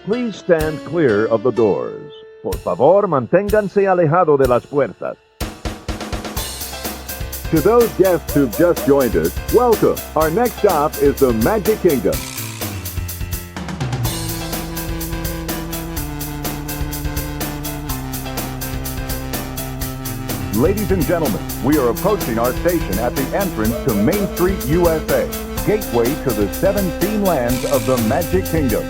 please stand clear of the doors. Por favor, manténganse alejado de las puertas. To those guests who've just joined us, welcome. Our next stop is the Magic Kingdom. Ladies and gentlemen, we are approaching our station at the entrance to Main Street, USA, gateway to the 7 scene lands of the Magic Kingdom.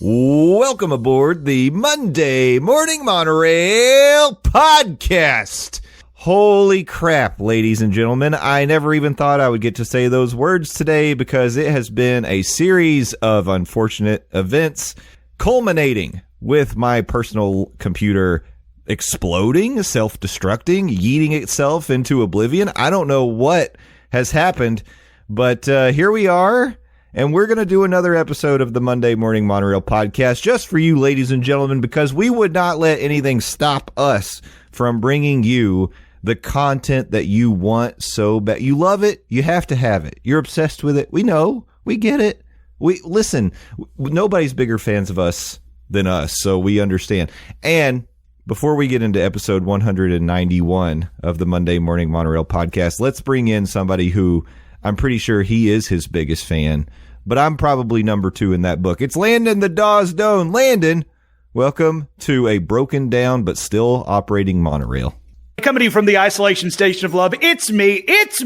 Welcome aboard the Monday Morning Monorail podcast. Holy crap, ladies and gentlemen. I never even thought I would get to say those words today because it has been a series of unfortunate events culminating with my personal computer exploding, self-destructing, yeeting itself into oblivion. I don't know what has happened, but here we are. And we're going to do another episode of the Monday Morning Monorail podcast just for you, ladies and gentlemen, because we would not let anything stop us from bringing you the content that you want so bad. You love it. You have to have it. You're obsessed with it. We know. We get it. Listen, nobody's bigger fans of us than us, so we understand. And before we get into episode 191 of the Monday Morning Monorail podcast, let's bring in somebody who I'm pretty sure he is his biggest fan, but I'm probably number 2 in that book. It's Landon the Dawes Doan. Landon, welcome to a broken down but still operating monorail. Coming to you from the isolation station of love, it's me, it's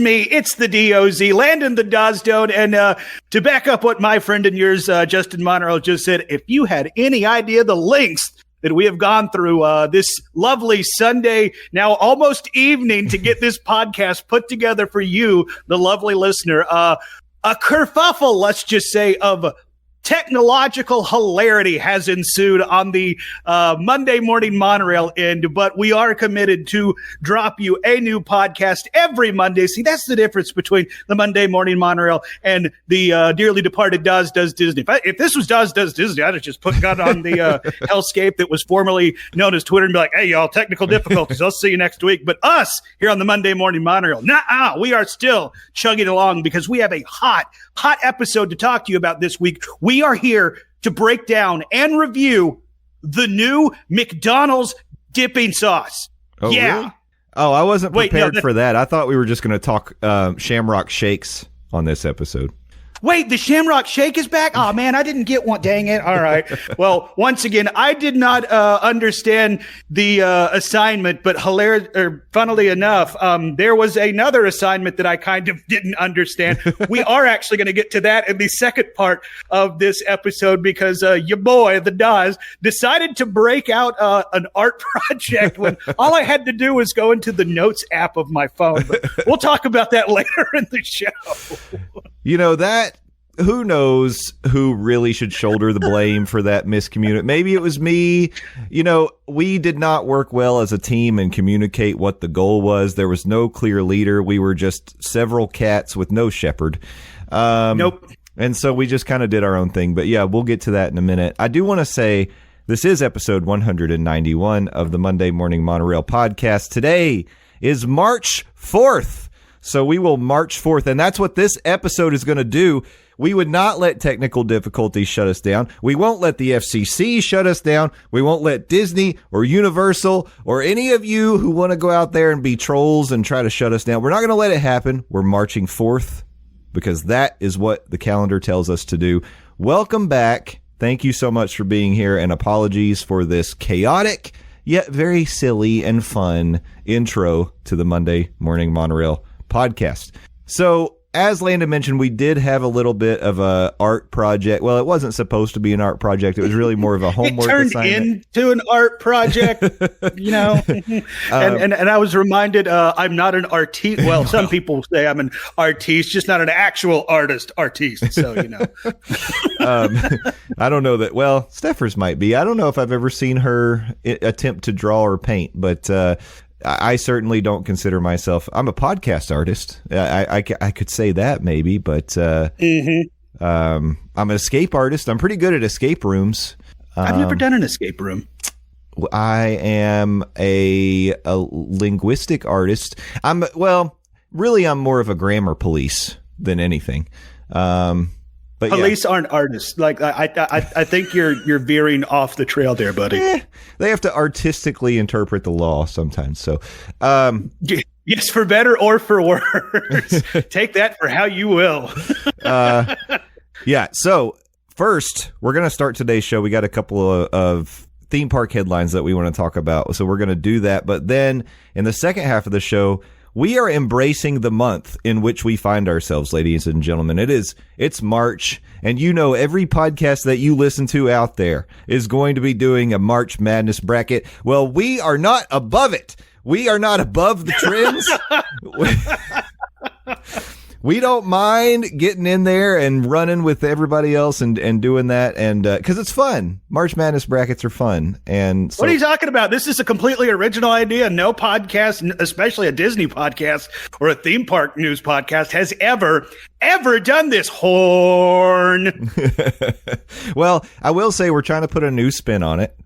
the DOZ, Landon the Dawes Doan. And to back up what my friend and yours, Justin Monorail, just said, if you had any idea the lengths that we have gone through this lovely Sunday, now almost evening, to get this podcast put together for you, the lovely listener. A kerfuffle, let's just say, of technological hilarity has ensued on the Monday Morning Monorail end, but we are committed to drop you a new podcast every Monday. See, that's the difference between the Monday Morning Monorail and the dearly departed Dawes Does Disney. If this was Dawes Does Disney, I'd have just got on the hellscape that was formerly known as Twitter and be like, hey, y'all, technical difficulties. I'll see you next week. But us here on the Monday Morning Monorail, we are still chugging along because we have a hot episode to talk to you about this week. We are here to break down and review the new McDonald's dipping sauce. Oh, yeah. Really? Oh, I wasn't prepared for that. I thought we were just going to talk Shamrock Shakes on this episode. Wait, the Shamrock Shake is back? Oh, man, I didn't get one. Dang it. All right. Well, once again, I did not understand the assignment, but funnily enough, there was another assignment that I kind of didn't understand. We are actually going to get to that in the second part of this episode because your boy, the Dawes, decided to break out an art project when all I had to do was go into the notes app of my phone. But we'll talk about that later in the show. You know, who knows who really should shoulder the blame for that miscommunication? Maybe it was me. You know, we did not work well as a team and communicate what the goal was. There was no clear leader. We were just several cats with no shepherd. Nope. And so we just kind of did our own thing. But yeah, we'll get to that in a minute. I do want to say this is episode 191 of the Monday Morning Monorail podcast. Today is March 4th. So we will march forth, and that's what this episode is going to do. We would not let technical difficulties shut us down. We won't let the FCC shut us down. We won't let Disney or Universal or any of you who want to go out there and be trolls and try to shut us down. We're not going to let it happen. We're marching forth because that is what the calendar tells us to do. Welcome back. Thank you so much for being here, and apologies for this chaotic yet very silly and fun intro to the Monday Morning Monorail podcast. So, as Landon mentioned, we did have a little bit of a art project. Well, it wasn't supposed to be an art project. It was really more of a homework assignment. It turned into an art project, you know. And I was reminded I'm not an artiste. Well, some people say I'm an artiste, just not an actual artiste. So, you know. I don't know that. Well, Steffers might be. I don't know if I've ever seen her attempt to draw or paint, but I certainly don't consider myself. I'm a podcast artist. I could say that maybe, but I'm an escape artist. I'm pretty good at escape rooms. I've never done an escape room. I am a linguistic artist. I'm more of a grammar police than anything. But police aren't artists. Like I think you're veering off the trail there, buddy. They have to artistically interpret the law sometimes. So, yes, for better or for worse. Take that for how you will. Yeah. So first, we're going to start today's show. We got a couple of theme park headlines that we want to talk about. So we're going to do that. But then in the second half of the show, we are embracing the month in which we find ourselves, ladies and gentlemen. It's March, and every podcast that you listen to out there is going to be doing a March Madness bracket. Well, we are not above it. We are not above the trends. We don't mind getting in there and running with everybody else and doing that, and because it's fun. March Madness brackets are fun. And so, what are you talking about? This is a completely original idea. No podcast, especially a Disney podcast or a theme park news podcast, has ever done this. Horn. Well, I will say we're trying to put a new spin on it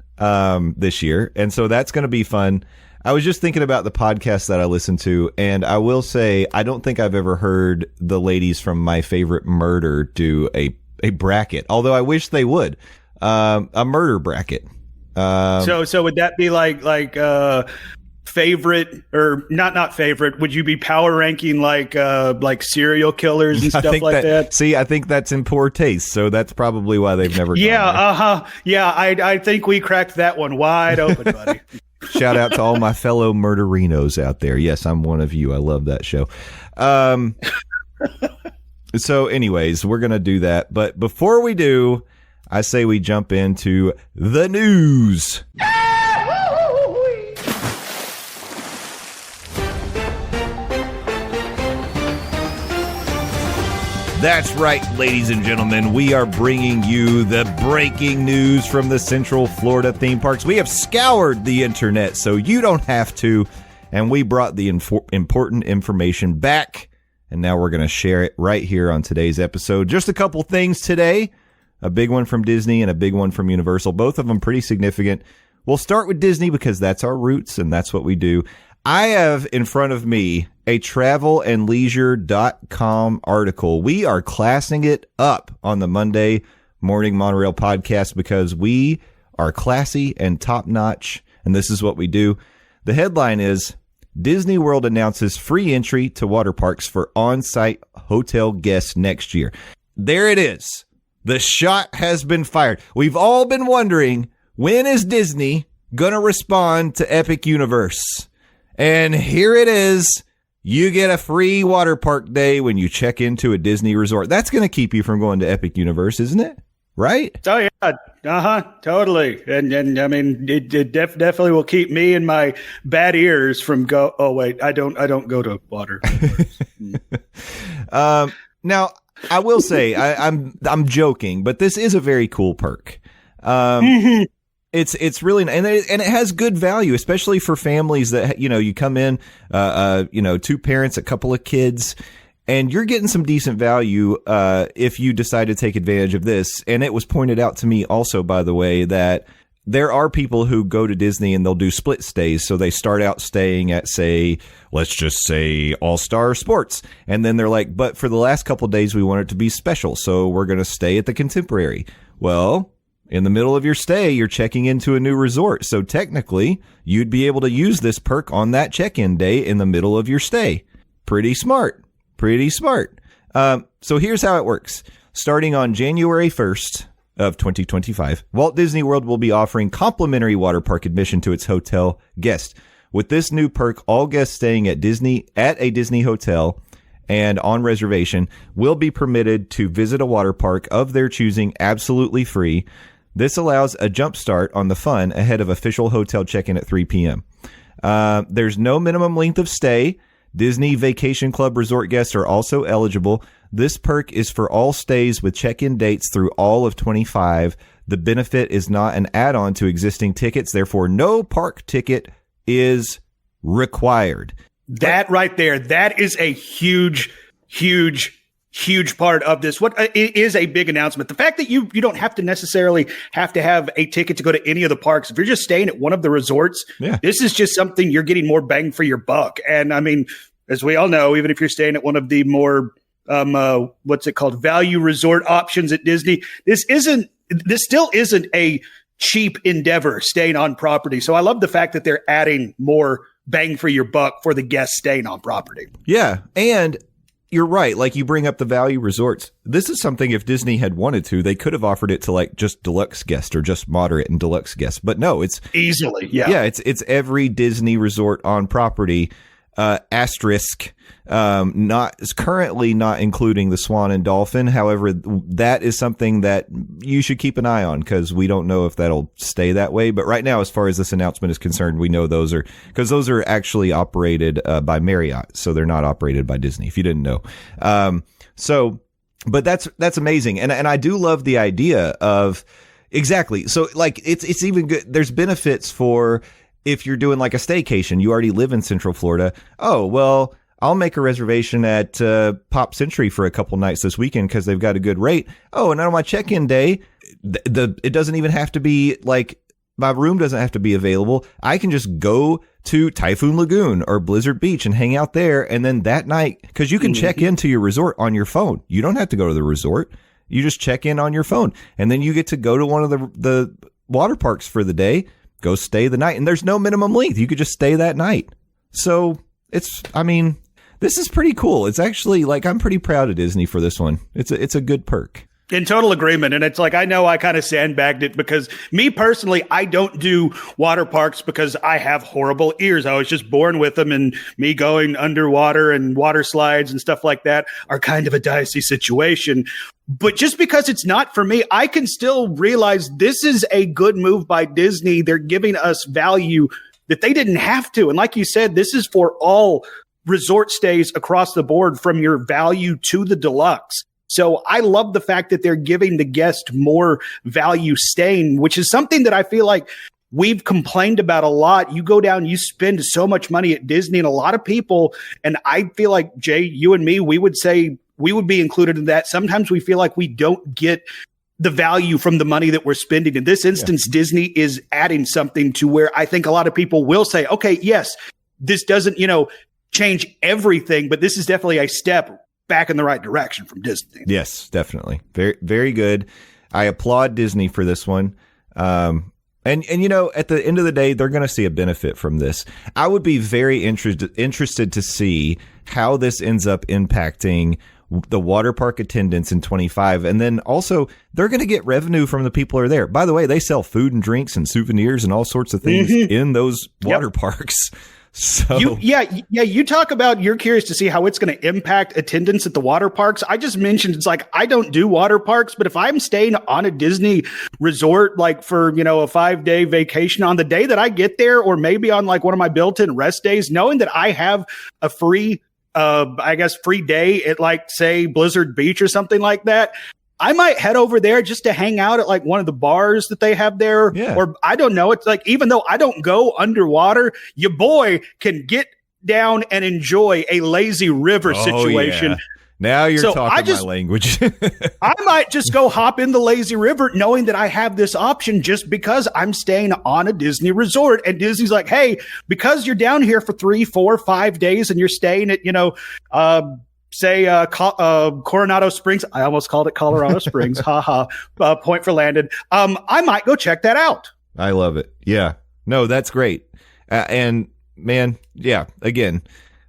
this year, and so that's going to be fun. I was just thinking about the podcast that I listen to, and I will say I don't think I've ever heard the ladies from My Favorite Murder do a bracket, although I wish they would. A murder bracket. So would that be like favorite or not favorite? Would you be power ranking like serial killers and stuff like that? See, I think that's in poor taste, so that's probably why they've never. Yeah, yeah. I think we cracked that one wide open, buddy. Shout out to all my fellow murderinos out there. Yes, I'm one of you. I love that show. So anyways, we're going to do that. But before we do, I say we jump into the news. That's right, ladies and gentlemen. We are bringing you the breaking news from the Central Florida theme parks. We have scoured the internet so you don't have to, and we brought the important information back, and now we're going to share it right here on today's episode. Just a couple things today, a big one from Disney and a big one from Universal, both of them pretty significant. We'll start with Disney because that's our roots and that's what we do. I have in front of me a travelandleisure.com article. We are classing it up on the Monday Morning Monorail podcast because we are classy and top-notch, and this is what we do. The headline is, Disney World announces free entry to water parks for on-site hotel guests next year. There it is. The shot has been fired. We've all been wondering, when is Disney going to respond to Epic Universe? And here it is. You get a free water park day when you check into a Disney resort. That's going to keep you from going to Epic Universe, isn't it? Right? Oh, yeah. Totally. And I mean, it definitely will keep me and my bad ears from oh, wait, I don't go to water. Now, I will say, I'm joking, but this is a very cool perk. It's really, and it has good value, especially for families that, you come in, two parents, a couple of kids, and you're getting some decent value, if you decide to take advantage of this. And it was pointed out to me also, by the way, that there are people who go to Disney and they'll do split stays. So they start out staying at, say, let's just say All-Star Sports. And then they're like, but for the last couple of days, we want it to be special. So we're going to stay at the Contemporary. Well, in the middle of your stay, you're checking into a new resort. So technically, you'd be able to use this perk on that check-in day in the middle of your stay. Pretty smart. Pretty smart. So here's how it works. Starting on January 1st of 2025, Walt Disney World will be offering complimentary water park admission to its hotel guests. With this new perk, all guests staying at a Disney hotel and on reservation will be permitted to visit a water park of their choosing absolutely free. This allows a jump start on the fun ahead of official hotel check-in at 3 p.m. There's no minimum length of stay. Disney Vacation Club resort guests are also eligible. This perk is for all stays with check-in dates through all of 25. The benefit is not an add-on to existing tickets. Therefore, no park ticket is required. That right there, that is a huge huge part of this. What it is a big announcement. The fact that you don't have to necessarily have to have a ticket to go to any of the parks. If you're just staying at one of the resorts, this is just something you're getting more bang for your buck. And I mean, as we all know, even if you're staying at one of the more what's it called, value resort options at Disney, this still isn't a cheap endeavor staying on property. So I love the fact that they're adding more bang for your buck for the guests staying on property. Yeah, and you're right. Like, you bring up the value resorts. This is something, if Disney had wanted to, they could have offered it to like just deluxe guests or just moderate and deluxe guests. But no, it's easily. Yeah. Yeah. It's every Disney resort on property, asterisk, is currently not including the Swan and Dolphin. However, that is something that you should keep an eye on, because we don't know if that'll stay that way. But right now, as far as this announcement is concerned, we know those are actually operated by Marriott, so they're not operated by Disney, if you didn't know. But that's amazing, and I do love the idea of exactly. So like it's even good. There's benefits for if you're doing like a staycation. You already live in Central Florida. Oh well, I'll make a reservation at Pop Century for a couple nights this weekend because they've got a good rate. Oh, and on my check-in day, it doesn't even have to be like, my room doesn't have to be available. I can just go to Typhoon Lagoon or Blizzard Beach and hang out there. And then that night, because you can check into your resort on your phone. You don't have to go to the resort. You just check in on your phone. And then you get to go to one of the water parks for the day, go stay the night. And there's no minimum length. You could just stay that night. So this is pretty cool. It's actually like, I'm pretty proud of Disney for this one. It's a good perk. In total agreement. And it's like, I know I kind of sandbagged it because me personally, I don't do water parks because I have horrible ears. I was just born with them, and me going underwater and water slides and stuff like that are kind of a dicey situation. But just because it's not for me, I can still realize this is a good move by Disney. They're giving us value that they didn't have to. And like you said, this is for all resort stays across the board, from your value to the deluxe. So I love the fact that they're giving the guest more value staying, which is something that I feel like we've complained about a lot. You go down, you spend so much money at Disney, and a lot of people, and I feel like, Jay, you and me, we would say we would be included in that. Sometimes we feel like we don't get the value from the money that we're spending. In this instance, Disney is adding something to where I think a lot of people will say, okay, yes, this doesn't, change everything, but this is definitely a step back in the right direction from Disney. Yes, definitely. Very, very good. I applaud Disney for this one. And at the end of the day, they're going to see a benefit from this. I would be very interested to see how this ends up impacting the water park attendance in 25. And then also, they're going to get revenue from the people who are there. By the way, they sell food and drinks and souvenirs and all sorts of things in those water parks. So you talk about, you're curious to see how it's going to impact attendance at the water parks. I just mentioned, it's like, I don't do water parks, but if I'm staying on a Disney resort, like for, a 5-day vacation, on the day that I get there, or maybe on like one of my built-in rest days, knowing that I have a free day at like, say, Blizzard Beach or something like that, I might head over there just to hang out at like one of the bars that they have there. Yeah. Or I don't know. It's like, even though I don't go underwater, your boy can get down and enjoy a lazy river situation. Yeah. Now you're talking my language. I might just go hop in the lazy river knowing that I have this option just because I'm staying on a Disney resort. And Disney's like, hey, because you're down here for 3, 4, 5 days and you're staying at, Coronado Springs. I almost called it Colorado Springs. Point for Landon. I might go check that out. I love it. Yeah. No, that's great. And man, yeah, again,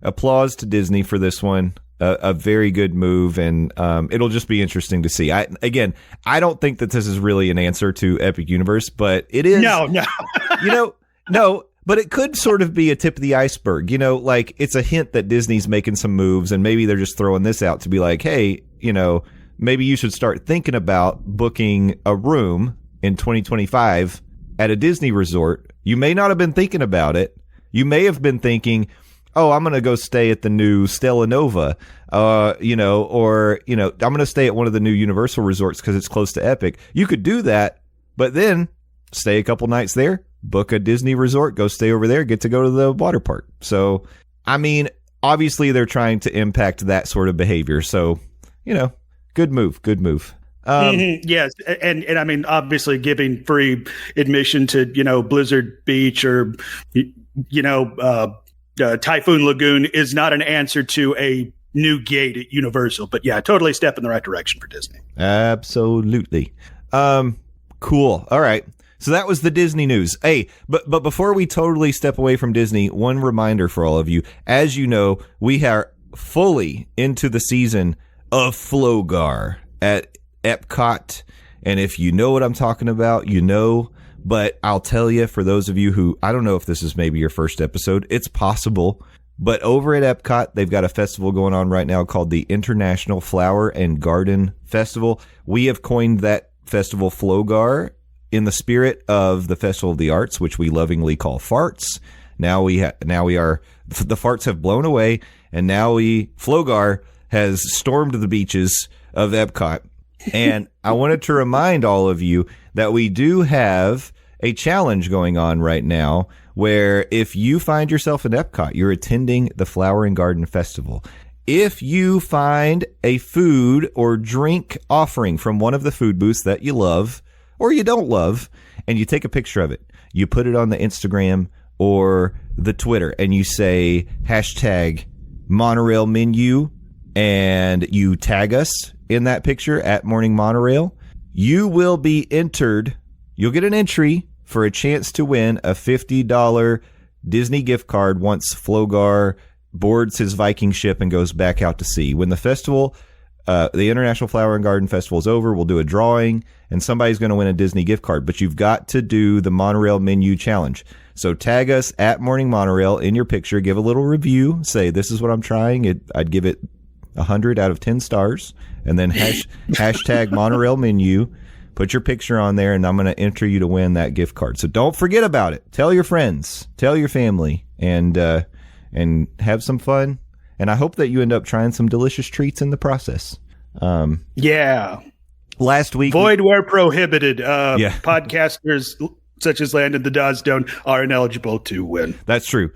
applause to Disney for this one. A very good move, and it'll just be interesting to see. I don't think that this is really an answer to Epic Universe, but it is. No. No. But it could sort of be a tip of the iceberg, like it's a hint that Disney's making some moves, and maybe they're just throwing this out to be like, hey, maybe you should start thinking about booking a room in 2025 at a Disney resort. You may not have been thinking about it. You may have been thinking, oh, I'm going to go stay at the new Stella Nova, or, I'm going to stay at one of the new Universal resorts because it's close to Epic. You could do that, but then stay a couple nights there, book a Disney resort, go stay over there, get to go to the water park. So, obviously they're trying to impact that sort of behavior. So, good move. Good move. Yes, and I mean, obviously, giving free admission to Blizzard Beach or Typhoon Lagoon is not an answer to a new gate at Universal. But yeah, totally a step in the right direction for Disney. Absolutely. Cool. All right. So that was the Disney news. Hey, but before we totally step away from Disney, one reminder for all of you. As you know, we are fully into the season of Flogar at Epcot. And if you know what I'm talking about, but I'll tell you, for those of you who, I don't know if this is maybe your first episode, it's possible. But over at Epcot, they've got a festival going on right now called the International Flower and Garden Festival. We have coined that festival Flogar in the spirit of the Festival of the Arts, which we lovingly call Farts. Now the farts have blown away, and now Flogar has stormed the beaches of Epcot. And I wanted to remind all of you that we do have a challenge going on right now where if you find yourself in Epcot, you're attending the Flower and Garden Festival. If you find a food or drink offering from one of the food booths that you love or you don't love, and you take a picture of it, you put it on the Instagram or the Twitter, and you say hashtag Monorail menu, and you tag us in that picture at Morning Monorail, you will be entered. You'll get an entry for a chance to win a $50 Disney gift card once Flogar boards his Viking ship and goes back out to sea. When the festival, the International Flower and Garden Festival is over, we'll do a drawing, and somebody's going to win a Disney gift card. But you've got to do the Monorail menu challenge. So tag us at Morning Monorail in your picture. Give a little review. Say, this is what I'm trying. I'd give it 100 out of 10 stars. And then hashtag Monorail menu. Put your picture on there, and I'm going to enter you to win that gift card. So don't forget about it. Tell your friends. Tell your family. And have some fun. And I hope that you end up trying some delicious treats in the process. Yeah. Last week, void where prohibited. Podcasters such as Landon the Dosdone are ineligible to win. That's true.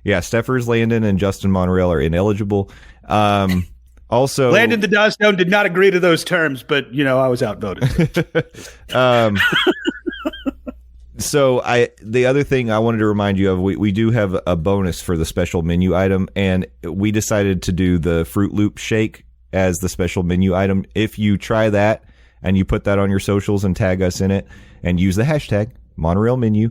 Yeah, Steffers, Landon, and Justin Monorail are ineligible. Also, Landon the Dosdone did not agree to those terms, but I was outvoted. So the other thing I wanted to remind you of, we do have a bonus for the special menu item, and we decided to do the Fruit Loop shake as the special menu item. If you try that and you put that on your socials and tag us in it and use the hashtag Monorail menu,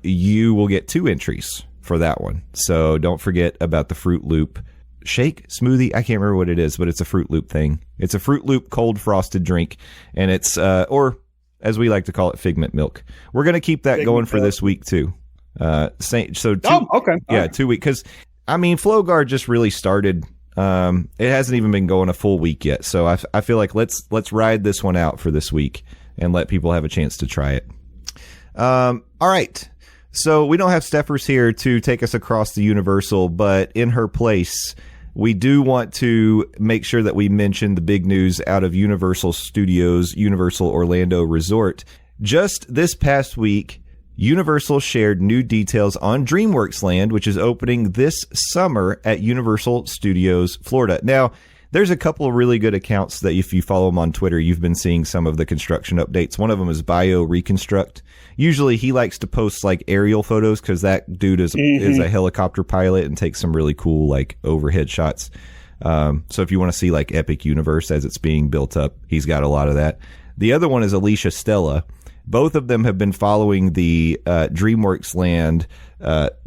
you will get 2 entries for that one. So don't forget about the Fruit Loop shake smoothie. I can't remember what it is, but it's a Fruit Loop thing. It's a Fruit Loop cold frosted drink, and it's or as we like to call it, figment milk. We're going to keep that going for this week too. Okay. 2 weeks, because Flogar just really started. It hasn't even been going a full week yet, so I feel like let's ride this one out for this week and let people have a chance to try it. All right. So we don't have Steffers here to take us across the Universal, but in her place, we do want to make sure that we mention the big news out of Universal Studios, Universal Orlando Resort. Just this past week, Universal shared new details on DreamWorks Land, which is opening this summer at Universal Studios, Florida. Now, there's a couple of really good accounts that if you follow them on Twitter, you've been seeing some of the construction updates. One of them is Bio Reconstruct. Usually he likes to post like aerial photos because that dude is a helicopter pilot and takes some really cool like overhead shots. So if you want to see like Epic Universe as it's being built up, he's got a lot of that. The other one is Alicia Stella. Both of them have been following the DreamWorks Land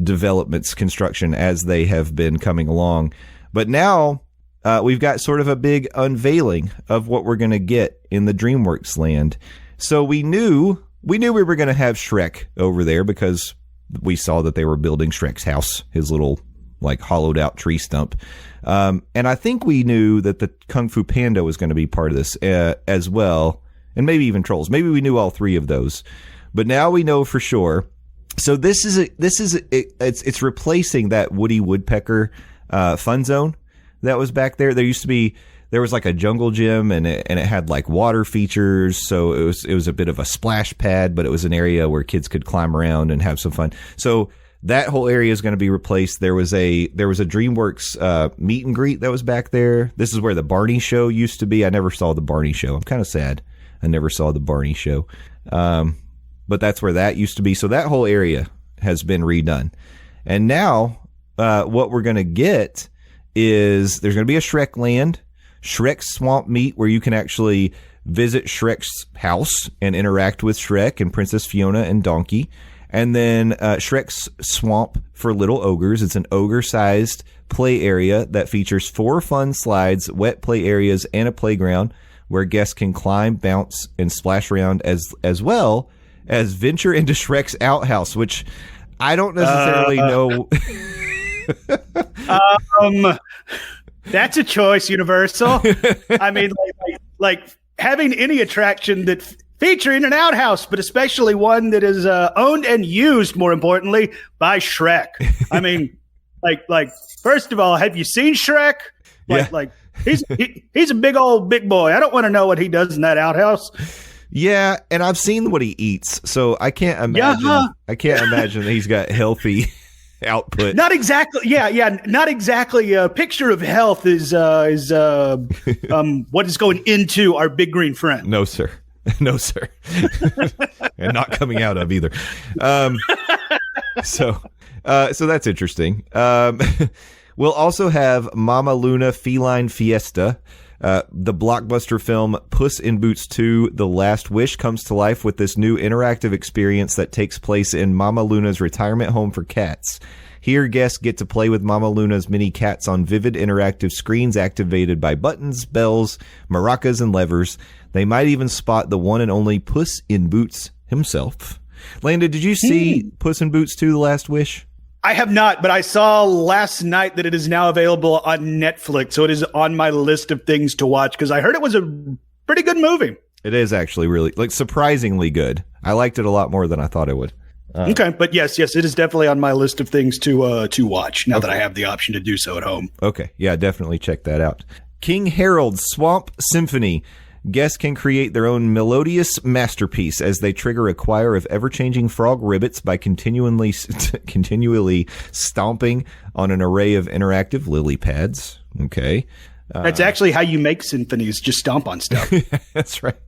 developments construction as they have been coming along. But now we've got sort of a big unveiling of what we're going to get in the DreamWorks Land. So we knew we were going to have Shrek over there because we saw that they were building Shrek's house, his little like hollowed out tree stump. And I think we knew that the Kung Fu Panda was going to be part of this as well. And maybe even Trolls. Maybe we knew all 3 of those, but now we know for sure. So it's replacing that Woody Woodpecker fun zone that was back there. There was like a jungle gym and it had like water features. So it was a bit of a splash pad, but it was an area where kids could climb around and have some fun. So That whole area is going to be replaced. There was a DreamWorks meet and greet that was back there. This is where the Barney show used to be. I never saw the Barney show. I'm kind of sad I never saw the Barney show. But that's where that used to be. So that whole area has been redone. And now what we're going to get is there's going to be a Shrek Land, Shrek's Swamp Meet, where you can actually visit Shrek's house and interact with Shrek and Princess Fiona and Donkey. And then Shrek's Swamp for Little Ogres. It's an ogre-sized play area that features 4 fun slides, wet play areas, and a playground where guests can climb, bounce, and splash around, as well as venture into Shrek's outhouse, which I don't necessarily know. That's a choice, Universal. I mean, like having any attraction that featuring an outhouse, but especially one that is owned and used, more importantly, by Shrek. I mean, like first of all, have you seen Shrek? Like he's a big boy. I don't want to know what he does in that outhouse. Yeah, and I've seen what he eats, so I can't imagine. Yeah. I can't imagine that he's got healthy output. Not exactly. Yeah. Not exactly. A picture of health is what is going into our big green friend. No, sir. No, sir. And not coming out of either. So that's interesting. We'll also have Mama Luna Feline Fiesta. The blockbuster film Puss in Boots 2: The Last Wish comes to life with this new interactive experience that takes place in Mama Luna's retirement home for cats. Here, guests get to play with Mama Luna's mini cats on vivid interactive screens activated by buttons, bells, maracas, and levers. They might even spot the one and only Puss in Boots himself. Landon, did you see Puss in Boots 2: The Last Wish? I have not, but I saw last night that it is now available on Netflix, so it is on my list of things to watch because I heard it was a pretty good movie. It is actually really, surprisingly good. I liked it a lot more than I thought it would. Okay, but yes, it is definitely on my list of things to watch now that I have the option to do so at home. Okay, yeah, definitely check that out. King Harold's Swamp Symphony. Guests can create their own melodious masterpiece as they trigger a choir of ever-changing frog ribbits by continually stomping on an array of interactive lily pads. Okay. That's actually how you make symphonies, just stomp on stuff. That's right.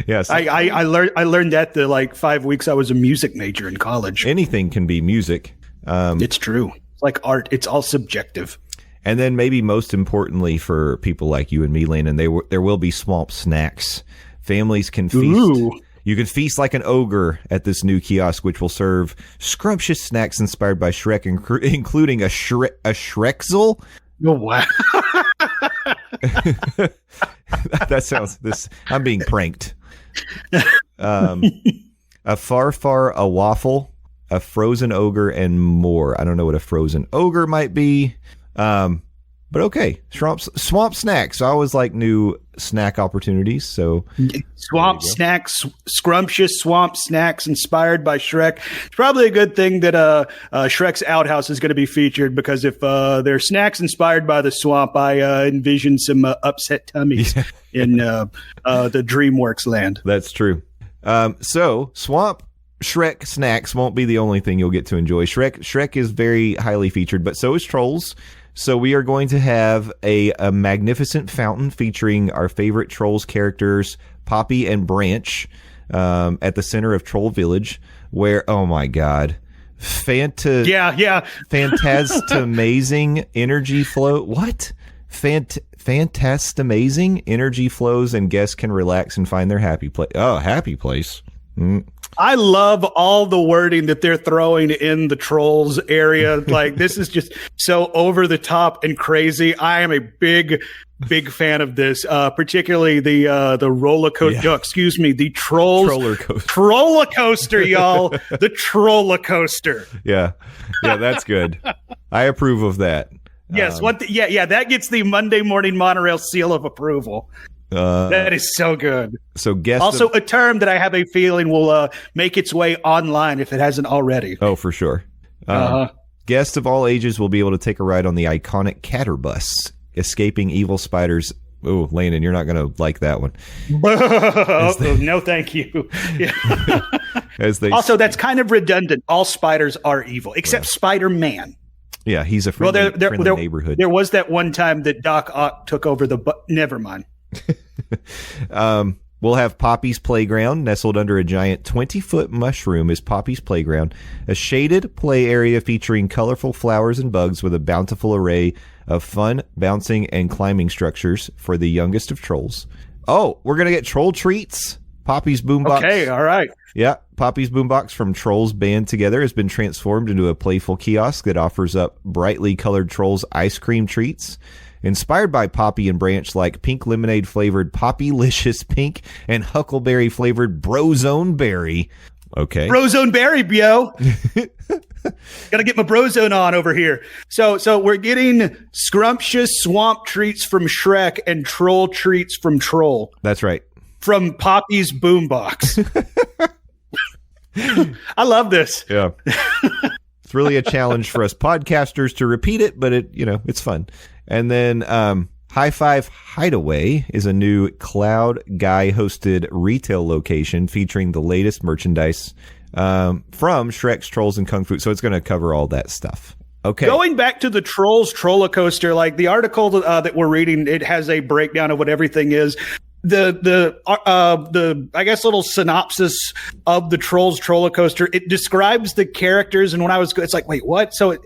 Yes. I learned that the 5 weeks I was a music major in college. Anything can be music. It's true. It's like art. It's all subjective. And then maybe most importantly for people like you and me, Landon, there will be swamp snacks. Families can feast. Ooh. You can feast like an ogre at this new kiosk, which will serve scrumptious snacks inspired by Shrek, including a Shrekzel. Oh, wow. That sounds I'm being pranked. A farfar, a waffle, a frozen ogre, and more. I don't know what a frozen ogre might be. But okay, swamp snacks. I always like new snack opportunities. So swamp snacks, scrumptious swamp snacks inspired by Shrek. It's probably a good thing that Shrek's outhouse is going to be featured because if they're snacks inspired by the swamp, I envision some upset tummies in the DreamWorks Land. That's true. So swamp Shrek snacks won't be the only thing you'll get to enjoy. Shrek is very highly featured, but so is Trolls. So we are going to have a magnificent fountain featuring our favorite Trolls characters, Poppy and Branch, at the center of Troll Village, where, oh my God, Fantastamazing energy flow. What? Fantastamazing energy flows and guests can relax and find their happy place. Oh, happy place. I love all the wording that they're throwing in the Trolls area. Like, this is just so over the top and crazy. I am a big fan of this, particularly the roller coaster. Yeah. Excuse me, the Trolls roller coaster, y'all. The Troller coaster. Yeah, that's good. I approve of that. Yes, that gets the Monday Morning Monorail seal of approval. That is so good. So a term that I have a feeling will make its way online if it hasn't already. Oh, for sure. Guests of all ages will be able to take a ride on the iconic Catterbus, escaping evil spiders Oh, Landon, you're not going to like that one. No, thank you. Yeah. Also, that's kind of redundant. All spiders are evil, except Spider-Man. Yeah, he's a friendly, friendly neighborhood. There was that one time that Doc Ock took over never mind. We'll have Poppy's Playground. Nestled under a giant 20-foot mushroom is Poppy's Playground, a shaded play area featuring colorful flowers and bugs with a bountiful array of fun, bouncing, and climbing structures for the youngest of trolls. Oh, we're going to get troll treats. Poppy's Boombox. Okay, all right. Yeah, Poppy's Boombox from Trolls Band Together has been transformed into a playful kiosk that offers up brightly colored Trolls ice cream treats. Inspired by Poppy and Branch like pink lemonade flavored Poppylicious Pink and Huckleberry flavored Brozone Berry. Okay. Brozone Berry, yo. Gotta get my Brozone on over here. So we're getting scrumptious swamp treats from Shrek and troll treats from Troll. That's right. From Poppy's Boombox. I love this. Yeah. It's really a challenge for us podcasters to repeat it, but it's fun. And then High Five Hideaway is a new Cloud Guy hosted retail location featuring the latest merchandise from Shrek's Trolls and Kung Fu. So it's going to cover all that stuff. Okay. Going back to the Trolls Trollicoaster, like the article that we're reading, it has a breakdown of what everything is. The I guess little synopsis of the Trolls Trollicoaster, it describes the characters, and when I was it's like, wait, what? So it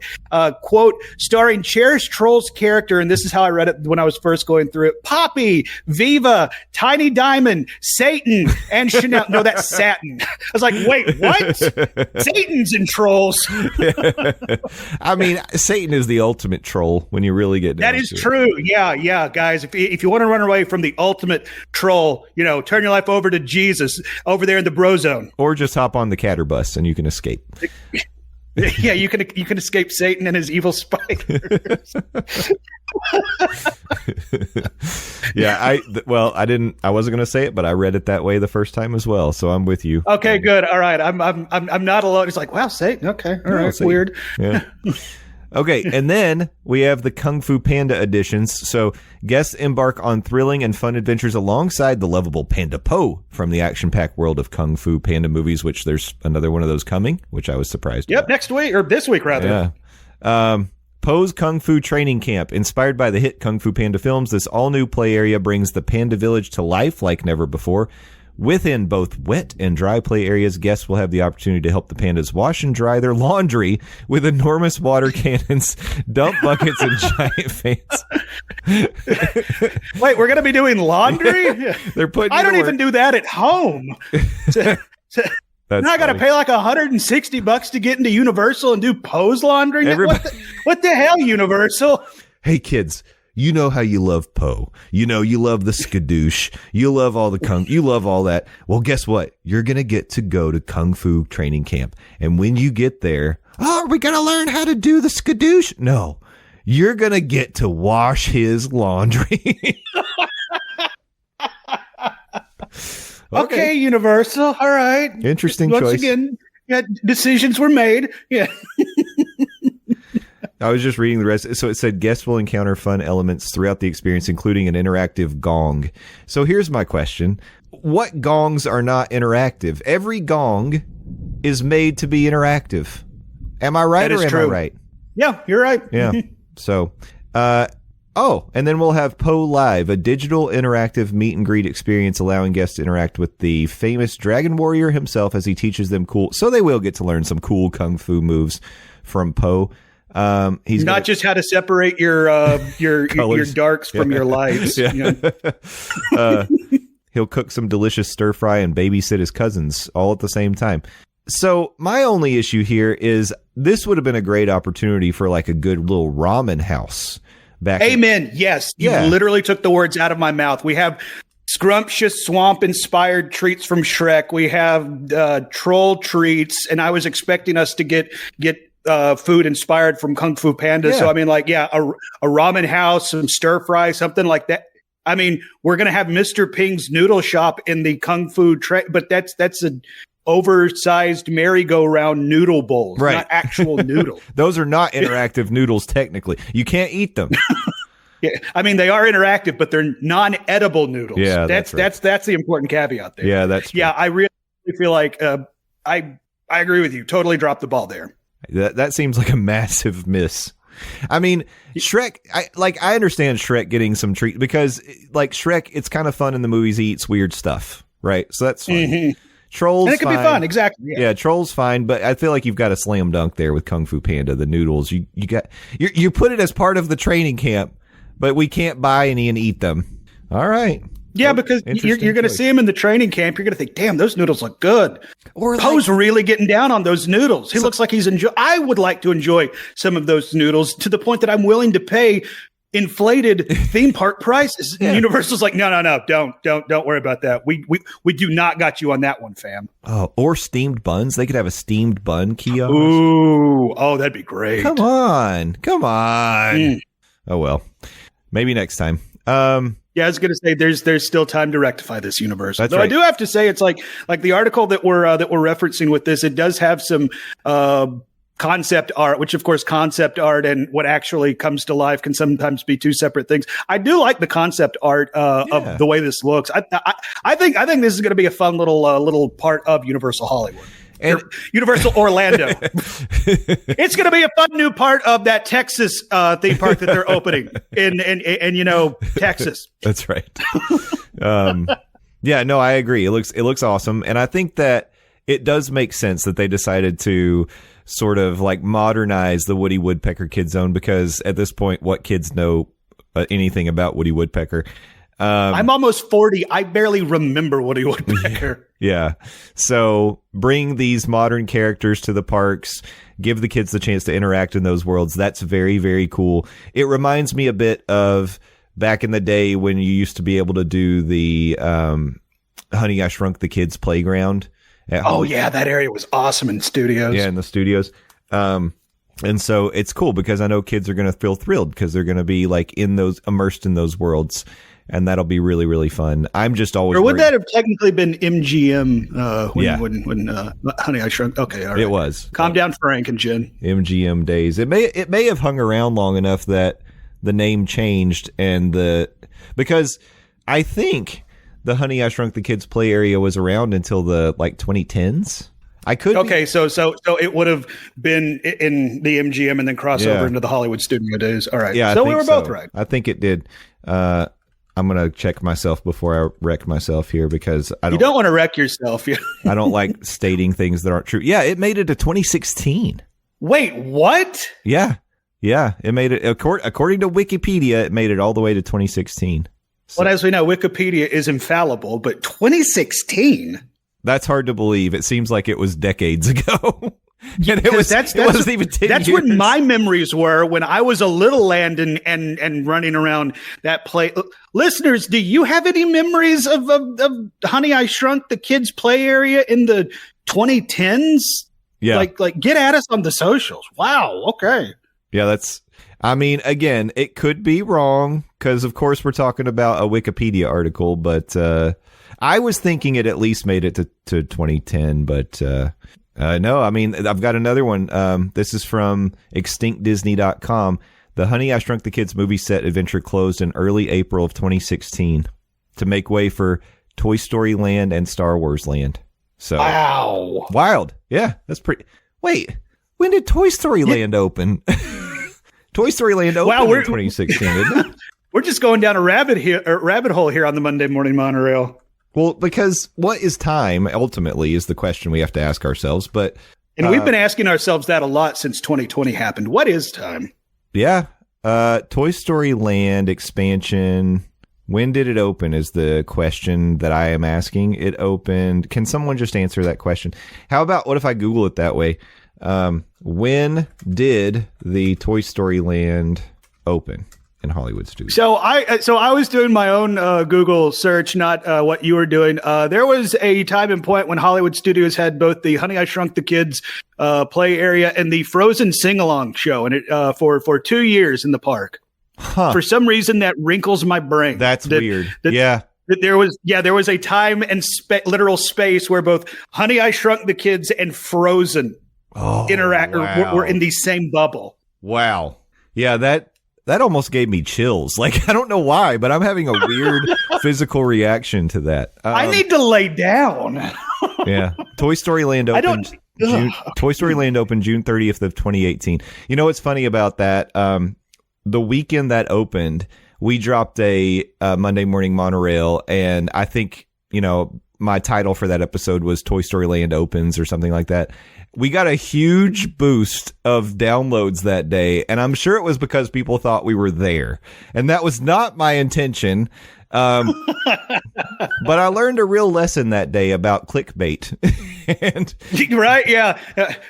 quote, starring cherished Trolls character, and this is how I read it when I was first going through it: Poppy, Viva, Tiny Diamond, Satan, and Chanel. No, that's Satin. I was like, wait, what? Satan's in Trolls. I mean, Satan is the ultimate troll when you really get down that is to true. It. Yeah, guys. If you want to run away from the ultimate troll, turn your life over to Jesus over there in the bro zone, or just hop on the catter bus and you can escape. Yeah, you can escape Satan and his evil spiders. Yeah, I wasn't going to say it, but I read it that way the first time as well, so I'm with you. Okay, good. All right, I'm not alone. It's like, wow, Satan. Okay, all right, Satan. Weird. Yeah. Okay, and then we have the Kung Fu Panda editions. So guests embark on thrilling and fun adventures alongside the lovable Panda Po from the action-packed world of Kung Fu Panda movies, which there's another one of those coming, which I was surprised about. Next week, or this week, rather. Yeah. Po's Kung Fu Training Camp. Inspired by the hit Kung Fu Panda films, this all-new play area brings the Panda Village to life like never before. Within both wet and dry play areas, guests will have the opportunity to help the pandas wash and dry their laundry with enormous water cannons, dump buckets, and giant fans. Wait, we're going to be doing laundry? They're putting. I don't even do that at home. Now I got to pay like $160 to get into Universal and do Po's laundry. What the hell, Universal? Hey, kids. You know how you love Po. You love the skadoosh. You love all the you love all that. Well, guess what? You're going to get to go to Kung Fu training camp. And when you get there, are we going to learn how to do the skadoosh? No, you're going to get to wash his laundry. Okay, Universal. All right. Interesting Once choice. Once again, decisions were made. Yeah. I was just reading the rest. So it said guests will encounter fun elements throughout the experience, including an interactive gong. So here's my question. What gongs are not interactive? Every gong is made to be interactive. Am I right or am I right? Yeah, you're right. Yeah. So, and then we'll have Po Live, a digital interactive meet and greet experience allowing guests to interact with the famous Dragon Warrior himself as he teaches them so they will get to learn some cool Kung Fu moves from Po. He's not just how to separate your darks from your lights. Yeah. He'll cook some delicious stir fry and babysit his cousins all at the same time. So my only issue here is this would have been a great opportunity for like a good little ramen house back. Amen. Yes. You literally took the words out of my mouth. We have scrumptious swamp inspired treats from Shrek. We have troll treats, and I was expecting us to get food inspired from Kung Fu Panda. Yeah. So, I mean, like, a ramen house, some stir fry, something like that. I mean, we're going to have Mr. Ping's noodle shop in the Kung Fu but that's an oversized merry-go-round noodle bowls, right? Not actual noodles. Those are not interactive noodles, technically. You can't eat them. Yeah, I mean they are interactive, but they're non-edible noodles. Yeah, that's the important caveat there. Yeah, that's true. Yeah. I really feel like I agree with you. Totally dropped the ball there. That seems like a massive miss. I mean, Shrek, I understand Shrek getting some treat because like Shrek, it's kind of fun in the movies. He eats weird stuff, right? So that's fine. Mm-hmm. Trolls, and it can be fun, exactly. Yeah, Trolls fine, but I feel like you've got a slam dunk there with Kung Fu Panda. The noodles, you put it as part of the training camp, but we can't buy any and eat them. All right. Yeah, because you're going to see him in the training camp. You're going to think, damn, those noodles look good. Or Poe's really getting down on those noodles. He looks like he's I would like to enjoy some of those noodles to the point that I'm willing to pay inflated theme park prices. Yeah. Universal's like, no, don't worry about that. We do not got you on that one, fam. Oh, or steamed buns. They could have a steamed bun kiosk. Ooh, that'd be great. Come on. Oh well, maybe next time. Yeah, I was going to say there's still time to rectify this universe. That's Though right. I do have to say it's like the article that we're referencing with this. It does have some concept art, which of course concept art and what actually comes to life can sometimes be two separate things. I do like the concept art of the way this looks. I think this is going to be a fun little part of Universal Hollywood. And Universal Orlando. It's going to be a fun new part of that Texas theme park that they're opening in Texas. That's right. Yeah, no, I agree. It looks awesome, and I think that it does make sense that they decided to sort of like modernize the Woody Woodpecker Kid Zone because at this point, what kids know anything about Woody Woodpecker? I'm almost 40. I barely remember Woody Woodpecker. Yeah. So bring these modern characters to the parks, give the kids the chance to interact in those worlds. That's very, very cool. It reminds me a bit of back in the day when you used to be able to do the Honey, I Shrunk the Kids playground. Yeah. That area was awesome in studios. Yeah, in the studios. And so it's cool because I know kids are going to feel thrilled because they're going to be like immersed in those worlds. And that'll be really, really fun. I'm just always. Or would that have technically been MGM when Honey, I Shrunk? Okay, all right. It was. Calm down, Frank and Jen. MGM days. It may have hung around long enough that the name changed because I think the Honey, I Shrunk the Kids play area was around until the 2010s. I could. Okay, so it would have been in the MGM and then cross over into the Hollywood studio days. All right. Yeah. So we were both right. I think it did. I'm going to check myself before I wreck myself here because you don't want to wreck yourself. I don't like stating things that aren't true. Yeah, it made it to 2016. Wait, what? Yeah. It made it, according to Wikipedia, it made it all the way to 2016. So, well, as we know, Wikipedia is infallible, but 2016? That's hard to believe. It seems like it was decades ago. And it wasn't even 10 That's years. when my memories were when I was a little Landon and running around that play. Listeners, do you have any memories of Honey, I Shrunk the Kids play area in the 2010s? Yeah. Like get at us on the socials. Wow. Okay. Yeah, again, it could be wrong because, of course, we're talking about a Wikipedia article, but I was thinking it at least made it to 2010, but no, I've got another one. This is from extinctdisney.com. The Honey, I Shrunk the Kids movie set adventure closed in early April of 2016 to make way for Toy Story Land and Star Wars Land. So wow. Wild. Yeah, that's pretty. Wait, when did Toy Story Land open? Toy Story Land opened in 2016, didn't it? We're just going down a rabbit hole here on the Monday Morning Monorail. Well, because what is time ultimately is the question we have to ask ourselves. And we've been asking ourselves that a lot since 2020 happened. What is time? Yeah. Toy Story Land expansion. When did it open is the question that I am asking. It opened. Can someone just answer that question? How about what if I Google it that way? When did the Toy Story Land open in Hollywood Studios? So I was doing my own Google search, not what you were doing. There was a time and point when Hollywood Studios had both the Honey, I Shrunk the Kids play area and the Frozen sing-along show, and it for 2 years in the park. Huh. For some reason, that wrinkles my brain. That's weird. Yeah. There was a time and literal space where both Honey, I Shrunk the Kids and Frozen interact or were in the same bubble. Wow. Yeah, almost gave me chills. Like, I don't know why, but I'm having a weird physical reaction to that. I need to lay down. Yeah. Toy Story Land opened Toy Story Land opened June 30th of 2018. You know what's funny about that? The weekend that opened, we dropped a Monday Morning Monorail, and I think, my title for that episode was Toy Story Land Opens or something like that. We got a huge boost of downloads that day, and I'm sure it was because people thought we were there. And that was not my intention. But I learned a real lesson that day about clickbait. Right, yeah.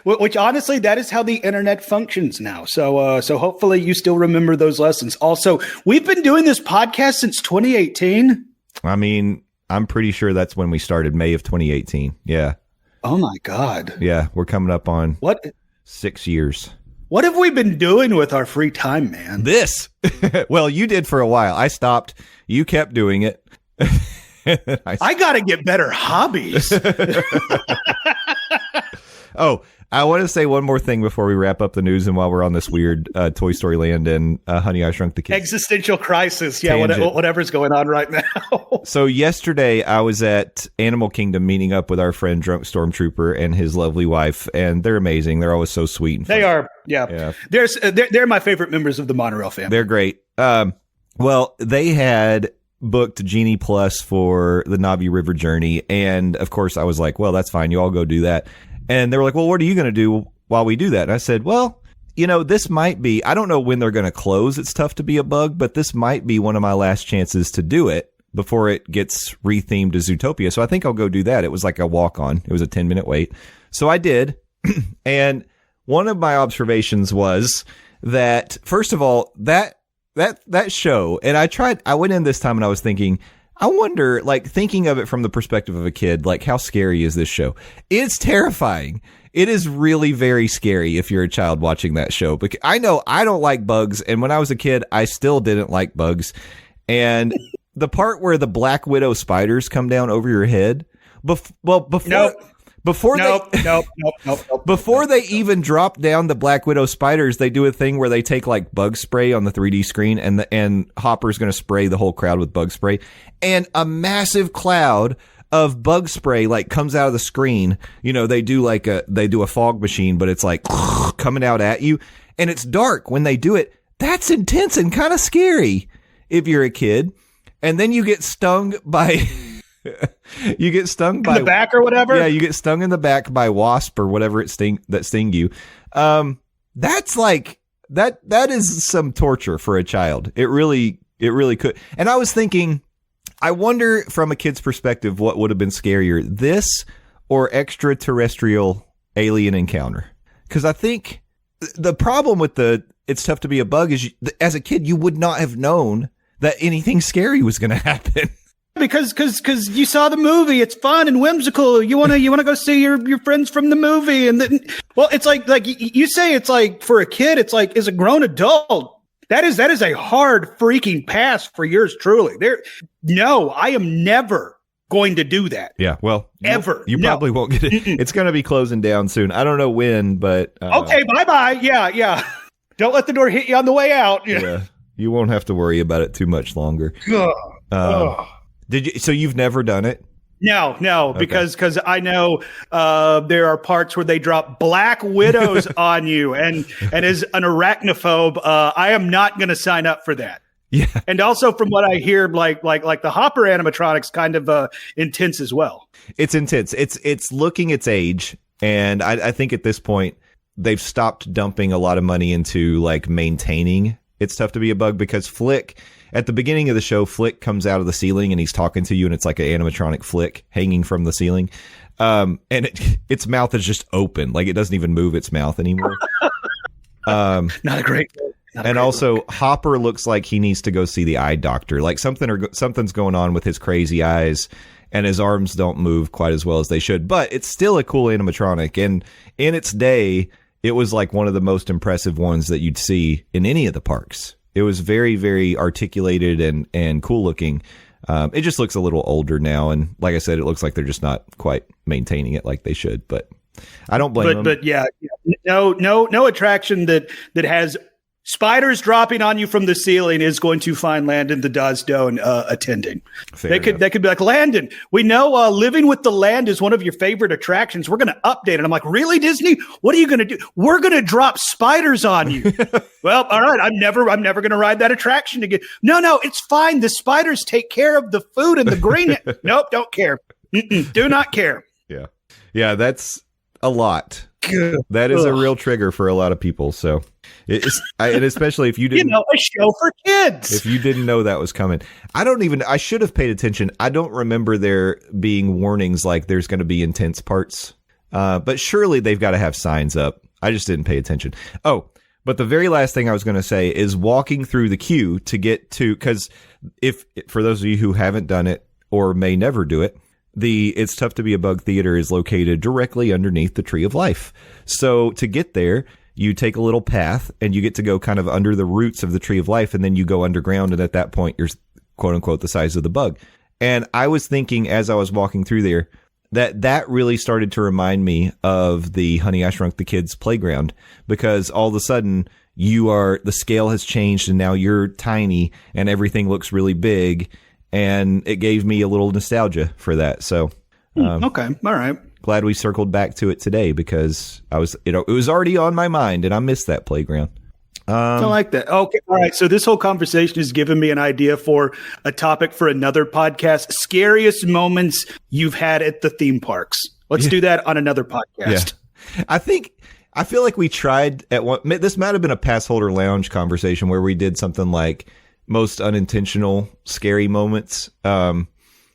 Which honestly, that is how the internet functions now. So hopefully you still remember those lessons. Also, we've been doing this podcast since 2018. I mean, I'm pretty sure that's when we started, May of 2018. Yeah. Oh my God. Yeah, we're coming up on 6 years. What have we been doing with our free time, man? This. Well, you did for a while. I stopped. You kept doing it. I got to get better hobbies. Oh, I want to say one more thing before we wrap up the news and while we're on this weird Toy Story Land and Honey, I Shrunk the Kids. Existential crisis. Yeah, whatever's going on right now. So yesterday I was at Animal Kingdom meeting up with our friend Drunk Stormtrooper and his lovely wife, and they're amazing. They're always so sweet and fun. They are. Yeah. They're my favorite members of the Monorail family. They're great. Well, they had booked Genie Plus for the Navi River journey, and of course I was like, well, that's fine. You all go do that. And they were like, well, what are you going to do while we do that? And I said, well, this might be, I don't know when they're going to close. It's tough to be a bug, but this might be one of my last chances to do it before it gets rethemed as Zootopia. So I think I'll go do that. It was like a walk on. It was a 10-minute wait. So I did. And one of my observations was that, first of all, that show, and I went in this time and I was thinking, I wonder, like, thinking of it from the perspective of a kid, like, how scary is this show? It's terrifying. It is really very scary if you're a child watching that show. Because I know I don't like bugs, and when I was a kid, I still didn't like bugs. And the part where the Black Widow spiders come down over your head, before they even drop down the Black Widow spiders, they do a thing where they take like bug spray on the 3D screen, and Hopper's going to spray the whole crowd with bug spray, and a massive cloud of bug spray like comes out of the screen. They do a fog machine, but it's like coming out at you, and it's dark when they do it. That's intense and kind of scary if you're a kid. And then you get stung by you get stung by the back or whatever. Yeah, you get stung in the back by wasp or whatever that sting you. That's like that is some torture for a child. It really could. And I was thinking, I wonder from a kid's perspective what would have been scarier, this or extraterrestrial alien encounter? Because I think the problem with it's tough to be a bug is as a kid you would not have known that anything scary was going to happen. Because you saw the movie, it's fun and whimsical. You wanna go see your friends from the movie, and then, well, it's like you say, it's like for a kid, it's like as a grown adult, that is a hard freaking pass for yours truly. No, I am never going to do that. Yeah, well, ever. You probably won't get it. It's going to be closing down soon. I don't know when, but okay, bye. Yeah. Don't let the door hit you on the way out. Yeah, you won't have to worry about it too much longer. Did you? So you've never done it? No, okay. because I know there are parts where they drop black widows on you, and as an arachnophobe, I am not going to sign up for that. Yeah, and also from what I hear, like the Hopper animatronics, kind of intense as well. It's intense. It's looking its age, and I think at this point they've stopped dumping a lot of money into like maintaining It's Tough to Be a Bug, because Flick, at the beginning of the show, Flick comes out of the ceiling and he's talking to you, and it's like an animatronic Flick hanging from the ceiling. And its mouth is just open. Like, it doesn't even move its mouth anymore. Not a great and also look. Hopper looks like he needs to go see the eye doctor. Like something's going on with his crazy eyes, and his arms don't move quite as well as they should. But it's still a cool animatronic, and in its day, it was like one of the most impressive ones that you'd see in any of the parks. It was very, very articulated and cool looking. It just looks a little older now, and like I said, it looks like they're just not quite maintaining it like they should. But I don't blame them. But yeah, no attraction that has spiders dropping on you from the ceiling is going to find Landon the Dosdone attending. They could be like, Landon, we know living with the land is one of your favorite attractions. We're going to update it. I'm like, really, Disney? What are you going to do? We're going to drop spiders on you. Well, all right. I'm never going to ride that attraction again. No, it's fine. The spiders take care of the food and the green. Nope, don't care. Do not care. Yeah, that's a lot. That is a real trigger for a lot of people. So, and especially if you didn't, a show for kids. If you didn't know that was coming, I should have paid attention. I don't remember there being warnings like there's going to be intense parts. But surely they've got to have signs up. I just didn't pay attention. Oh, but the very last thing I was going to say is walking through the queue to get to, because for those of you who haven't done it or may never do it, It's Tough to Be a Bug Theater is located directly underneath the Tree of Life. So to get there, you take a little path and you get to go kind of under the roots of the Tree of Life, and then you go underground, and at that point you're quote unquote the size of the bug. And I was thinking as I was walking through there that really started to remind me of the Honey, I Shrunk the Kids playground, because all of a sudden the scale has changed and now you're tiny and everything looks really big. And it gave me a little nostalgia for that. So, okay. All right. Glad we circled back to it today, because it was already on my mind and I missed that playground. I like that. Okay. All right. So this whole conversation has given me an idea for a topic for another podcast. Scariest moments you've had at the theme parks. Let's do that on another podcast. Yeah. I feel like we tried at one, this might've been a pass holder lounge conversation where we did something like most unintentional scary moments,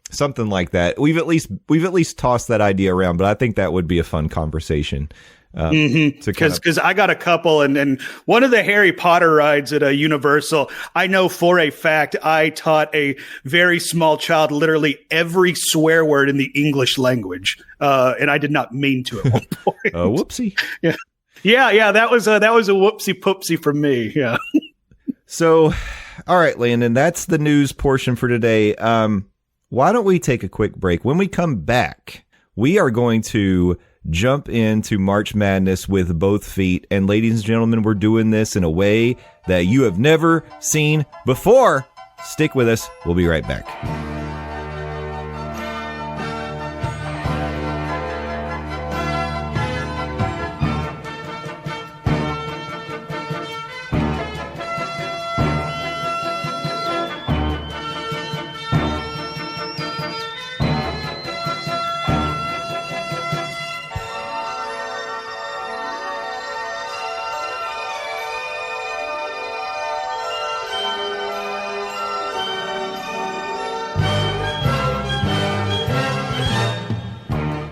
something like that. We've at least tossed that idea around, but I think that would be a fun conversation. Because I got a couple, and one of the Harry Potter rides at Universal, I know for a fact I taught a very small child literally every swear word in the English language, and I did not mean to at one point. Whoopsie. Yeah. That was a whoopsie poopsie from me. Yeah. So. All right, Landon, that's the news portion for today. Why don't we take a quick break? When we come back, we are going to jump into March Madness with both feet. And ladies and gentlemen, we're doing this in a way that you have never seen before. Stick with us. We'll be right back.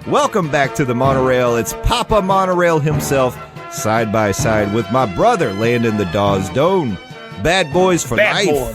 Welcome back to the Monorail. It's Papa Monorail himself, side by side with my brother, Landon the Dosdone. Bad boys for life. Boy.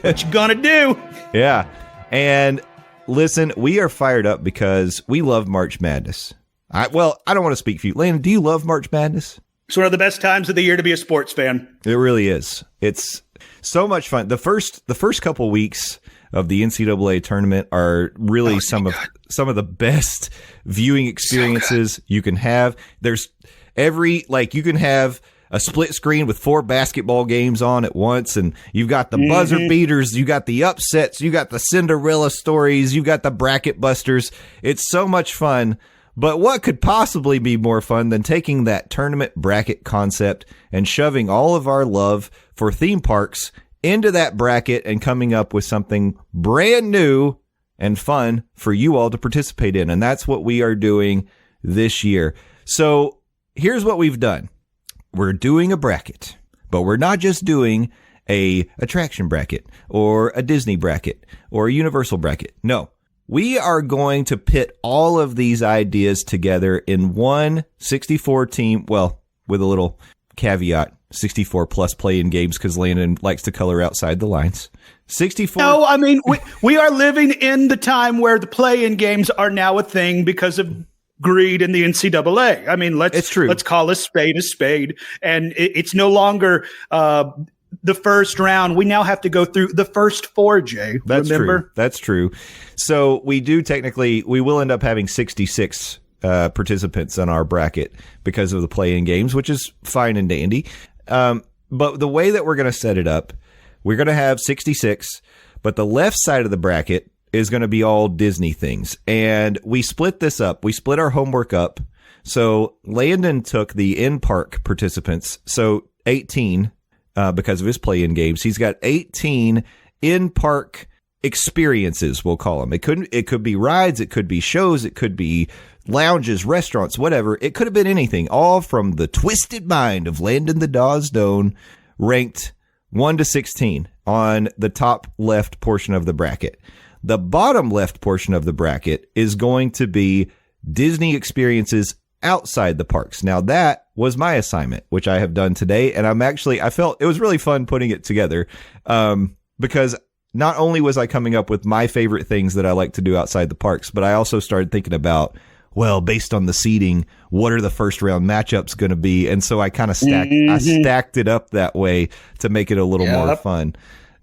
What you gonna do? Yeah. And listen, we are fired up because we love March Madness. I don't want to speak for you. Landon, do you love March Madness? It's one of the best times of the year to be a sports fan. It really is. It's so much fun. The first couple weeks of the NCAA tournament are really some of the best viewing experiences you can have. There's you can have a split screen with 4 basketball games on at once, and you've got the buzzer beaters, you got the upsets, you got the Cinderella stories, you got the bracket busters. It's so much fun. But what could possibly be more fun than taking that tournament bracket concept and shoving all of our love for theme parks into that bracket and coming up with something brand new and fun for you all to participate in. And that's what we are doing this year. So here's what we've done. We're doing a bracket, but we're not just doing a attraction bracket or a Disney bracket or a Universal bracket. No, we are going to pit all of these ideas together in one 64 team. Well, with a little caveat. 64 plus play-in games, because Landon likes to color outside the lines. 64. No, I mean, we are living in the time where the play-in games are now a thing because of greed in the NCAA. I mean, let's call a spade, and it's no longer the first round. We now have to go through the first 4, Jay. Remember? True. That's true. So we will end up having 66 participants on our bracket because of the play-in games, which is fine and dandy. But the way that we're going to set it up, we're going to have 66, but the left side of the bracket is going to be all Disney things. And we split this up. We split our homework up. So Landon took the in-park participants. So 18, because of his play-in games. He's got 18 in-park experiences, we'll call them. It could be rides. It could be shows. It could be lounges, restaurants, whatever. It could have been anything, all from the twisted mind of Landon the Dawsdone, ranked 1 to 16 on the top left portion of the bracket. The bottom left portion of the bracket is going to be Disney experiences outside the parks. Now, that was my assignment, which I have done today. And I felt it was really fun putting it together, because not only was I coming up with my favorite things that I like to do outside the parks, but I also started thinking about, well, based on the seeding, what are the first round matchups going to be? And so I kind of stacked it up that way to make it a little more fun.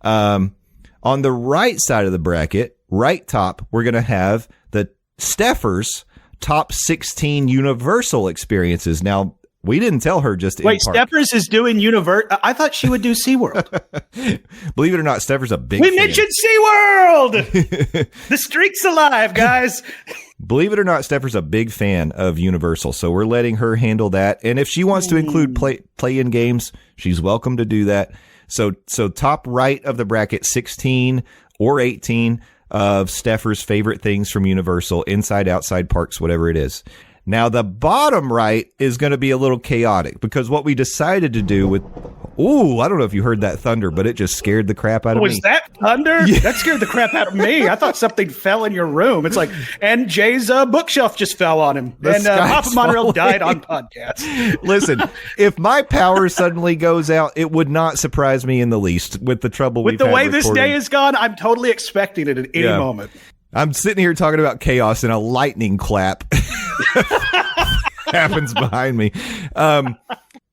On the right side of the bracket, right top, we're going to have the Steffers top 16 Universal experiences. Now, we didn't tell her just Wait, Steffers is doing I thought she would do SeaWorld. Believe it or not, Steffers a big We fan. mentioned SeaWorld! The streak's alive, guys. Believe it or not, Steffers a big fan of Universal, so we're letting her handle that. And if she wants to include play-in games, she's welcome to do that. So top right of the bracket, 16 or 18 of Steffers' favorite things from Universal, inside, outside parks, whatever it is. Now, the bottom right is going to be a little chaotic, because what we decided to do with... Ooh, I don't know if you heard that thunder, but it just scared the crap out of me. Was that thunder? Yeah. That scared the crap out of me. I thought something fell in your room. It's like, and Jay's bookshelf just fell on him. And Papa Monorail died on podcast. Listen, if my power suddenly goes out, it would not surprise me in the least with the trouble we've had With the way recording. this day is gone, I'm totally expecting it at any moment. I'm sitting here talking about chaos, and a lightning clap happens behind me.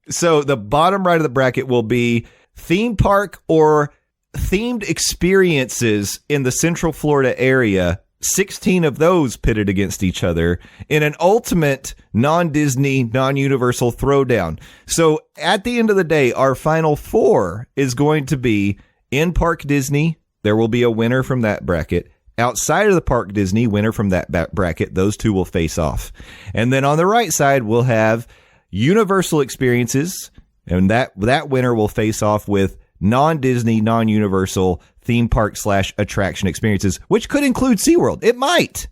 So the bottom right of the bracket will be theme park or themed experiences in the Central Florida area. 16 of those pitted against each other in an ultimate non-Disney, non-Universal throwdown. So at the end of the day, our final four is going to be in Park Disney. There will be a winner from that bracket. Outside of the Park Disney, winner from that bracket. Those two will face off. And then on the right side, we'll have Universal experiences, and that winner will face off with non-Disney, non-Universal theme park / attraction experiences, which could include SeaWorld. It might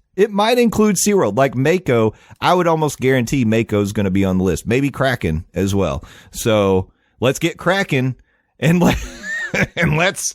include SeaWorld. Like Mako, I would almost guarantee Mako's going to be on the list. Maybe Kraken as well. So let's get Kraken and let's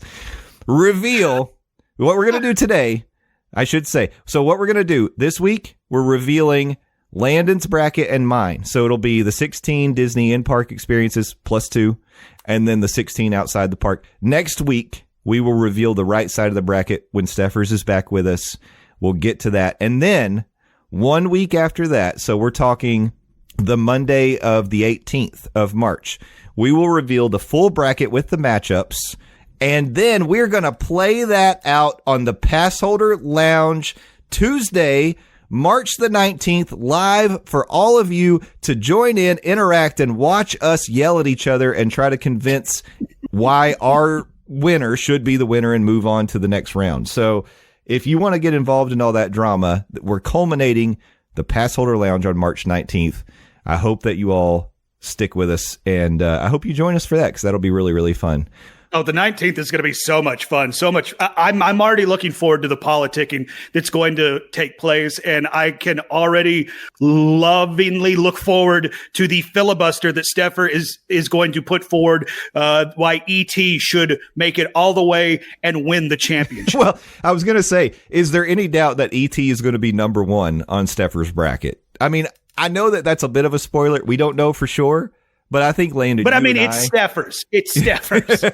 reveal what we're going to do today, I should say. So what we're going to do this week, we're revealing Landon's bracket and mine. So it'll be the 16 Disney in-park experiences plus 2, and then the 16 outside the park. Next week, we will reveal the right side of the bracket when Steffers is back with us. We'll get to that. And then 1 week after that, so we're talking the Monday of the 18th of March, we will reveal the full bracket with the matchups. And then we're going to play that out on the Passholder Lounge Tuesday, March the 19th, live for all of you to join in, interact, and watch us yell at each other and try to convince why our winner should be the winner and move on to the next round. So if you want to get involved in all that drama, we're culminating the Passholder Lounge on March 19th. I hope that you all stick with us, and I hope you join us for that, because that'll be really, really fun. Oh, the 19th is going to be so much fun. So much. I'm already looking forward to the politicking that's going to take place. And I can already lovingly look forward to the filibuster that Steffer is going to put forward, why E.T. should make it all the way and win the championship. Well, I was going to say, is there any doubt that E.T. is going to be number one on Steffer's bracket? I mean, I know that that's a bit of a spoiler. We don't know for sure. But I think Landon. But I mean, it's Steffers. It's Steffers.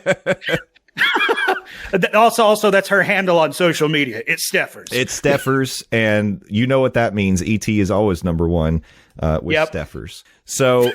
also, that's her handle on social media. It's Steffers. It's Steffers, and you know what that means. ET is always number one with Steffers. So,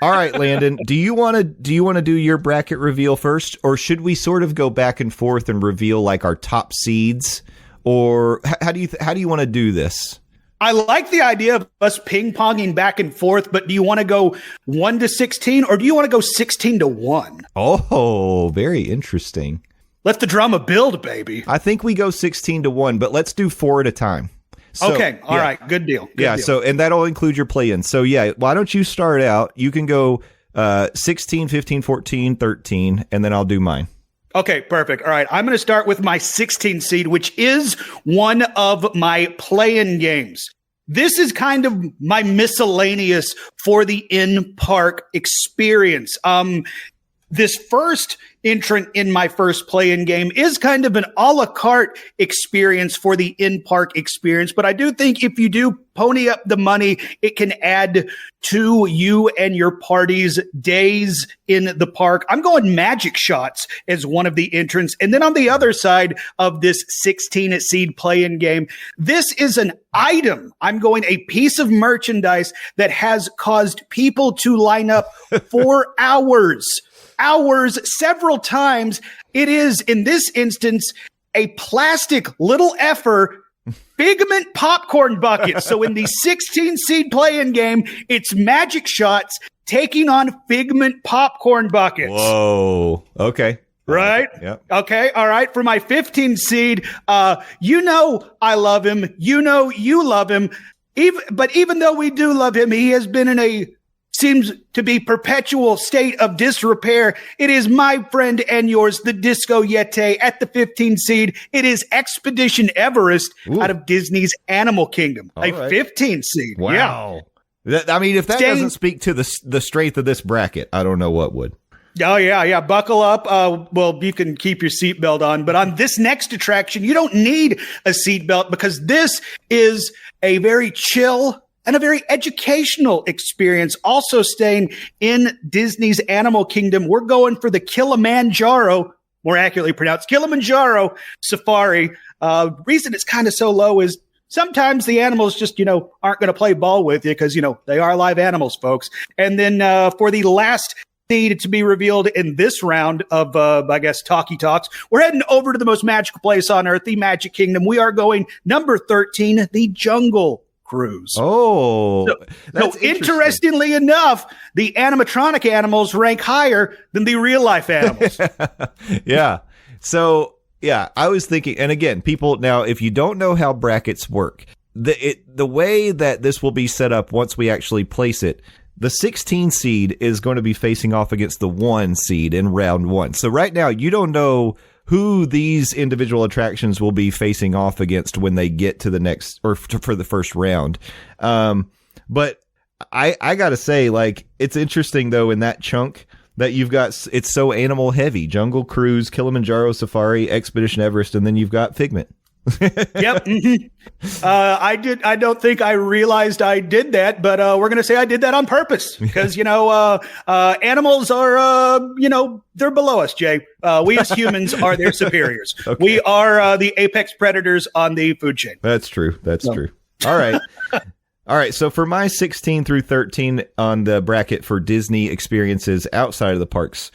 all right, Landon, do you want to do your bracket reveal first, or should we sort of go back and forth and reveal like our top seeds, or how do you want to do this? I like the idea of us ping-ponging back and forth, but do you want to go 1 to 16 or do you want to go 16 to 1? Oh, very interesting. Let the drama build, baby. I think we go 16 to 1, but let's do 4 at a time. So, okay. All right. Good deal. Good deal. So, and that'll include your play-in. So, yeah, why don't you start out? You can go 16, 15, 14, 13, and then I'll do mine. Okay, perfect. All right. I'm going to start with my 16 seed, which is one of my play-in games. This is kind of my miscellaneous for the in-park experience. This first entrant in my first play-in game is kind of an a la carte experience for the in-park experience. But I do think if you do pony up the money, it can add to you and your party's days in the park. I'm going Magic Shots as one of the entrants. And then on the other side of this 16 seed play-in game, this is an item. I'm going a piece of merchandise that has caused people to line up for hours several times. It is, in this instance, a plastic little effer Figment popcorn bucket. So in the 16 seed play-in game, it's Magic Shots taking on Figment popcorn buckets. Whoa. Okay. Right? Yep. Okay. All right. For my 15 seed, you know I love him. You know you love him. Even though we do love him, he has been in a seems to be perpetual state of disrepair. It is my friend and yours, the Disco Yeti, at the 15 seed. It is Expedition Everest out of Disney's Animal Kingdom, All a right. 15 seed. Wow. Yeah. I mean, if that doesn't speak to the strength of this bracket, I don't know what would. Oh, yeah. Buckle up. Well, you can keep your seatbelt on. But on this next attraction, you don't need a seatbelt because this is a very chill and a very educational experience. Also staying in Disney's Animal Kingdom, we're going for the Kilimanjaro, more accurately pronounced Kilimanjaro Safari. Reason it's kind of so low is sometimes the animals just, aren't going to play ball with you because, they are live animals, folks. And then for the last seed to be revealed in this round of, Talkie Talks, we're heading over to the most magical place on earth, the Magic Kingdom. We are going number 13, the Jungle Cruise. Oh, so interestingly enough, the animatronic animals rank higher than the real life animals. Yeah. So, yeah, I was thinking, and again, people, now, if you don't know how brackets work, the way that this will be set up once we actually place it, the 16 seed is going to be facing off against the 1 seed in round 1. So right now, you don't know who these individual attractions will be facing off against when they get to the next, or for the first round. But I gotta say, it's interesting though, in that chunk that you've got, it's so animal heavy: Jungle Cruise, Kilimanjaro Safari, Expedition Everest, and then you've got Figment. Yep. I don't think I realized I did that, but we're going to say I did that on purpose because, animals are, they're below us, Jay. We as humans are their superiors. Okay. We are the apex predators on the food chain. That's true. That's true. All right. All right. So for my 16 through 13 on the bracket for Disney experiences outside of the parks,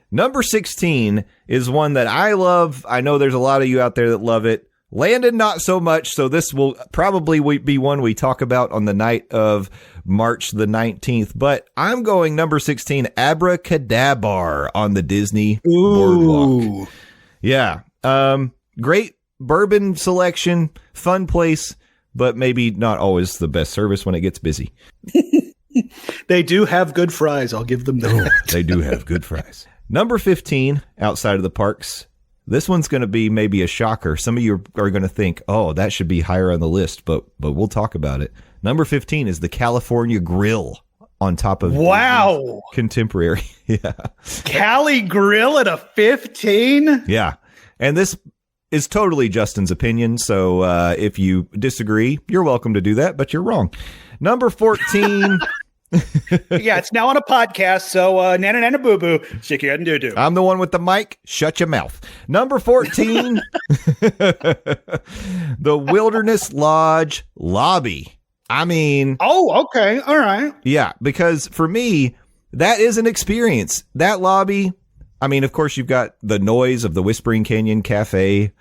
number 16 is one that I love. I know there's a lot of you out there that love it. Landon, not so much, so this will probably be one we talk about on the night of March the 19th. But I'm going number 16, Abracadabar on the Disney Boardwalk. Yeah. Great bourbon selection, fun place, but maybe not always the best service when it gets busy. They do have good fries, I'll give them that. They do have good fries. Number 15, outside of the parks. This one's going to be maybe a shocker. Some of you are going to think, oh, that should be higher on the list, but we'll talk about it. Number 15 is the California Grill on top of Contemporary. Yeah. Cali Grill at a 15? Yeah. And this is totally Justin's opinion, so if you disagree, you're welcome to do that, but you're wrong. Number 14... Yeah, it's now on a podcast, so nana nana boo boo, stick your head and doo doo. I'm the one with the mic. Shut your mouth. Number 14, the Wilderness Lodge Lobby. I mean, oh, okay, all right, yeah, because for me, that is an experience. That lobby. I mean, of course, you've got the noise of the Whispering Canyon Cafe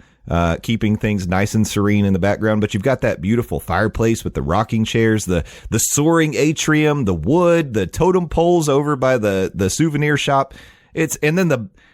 keeping things nice and serene in the background. But you've got that beautiful fireplace with the rocking chairs, the soaring atrium, the wood, the totem poles over by the souvenir shop. And then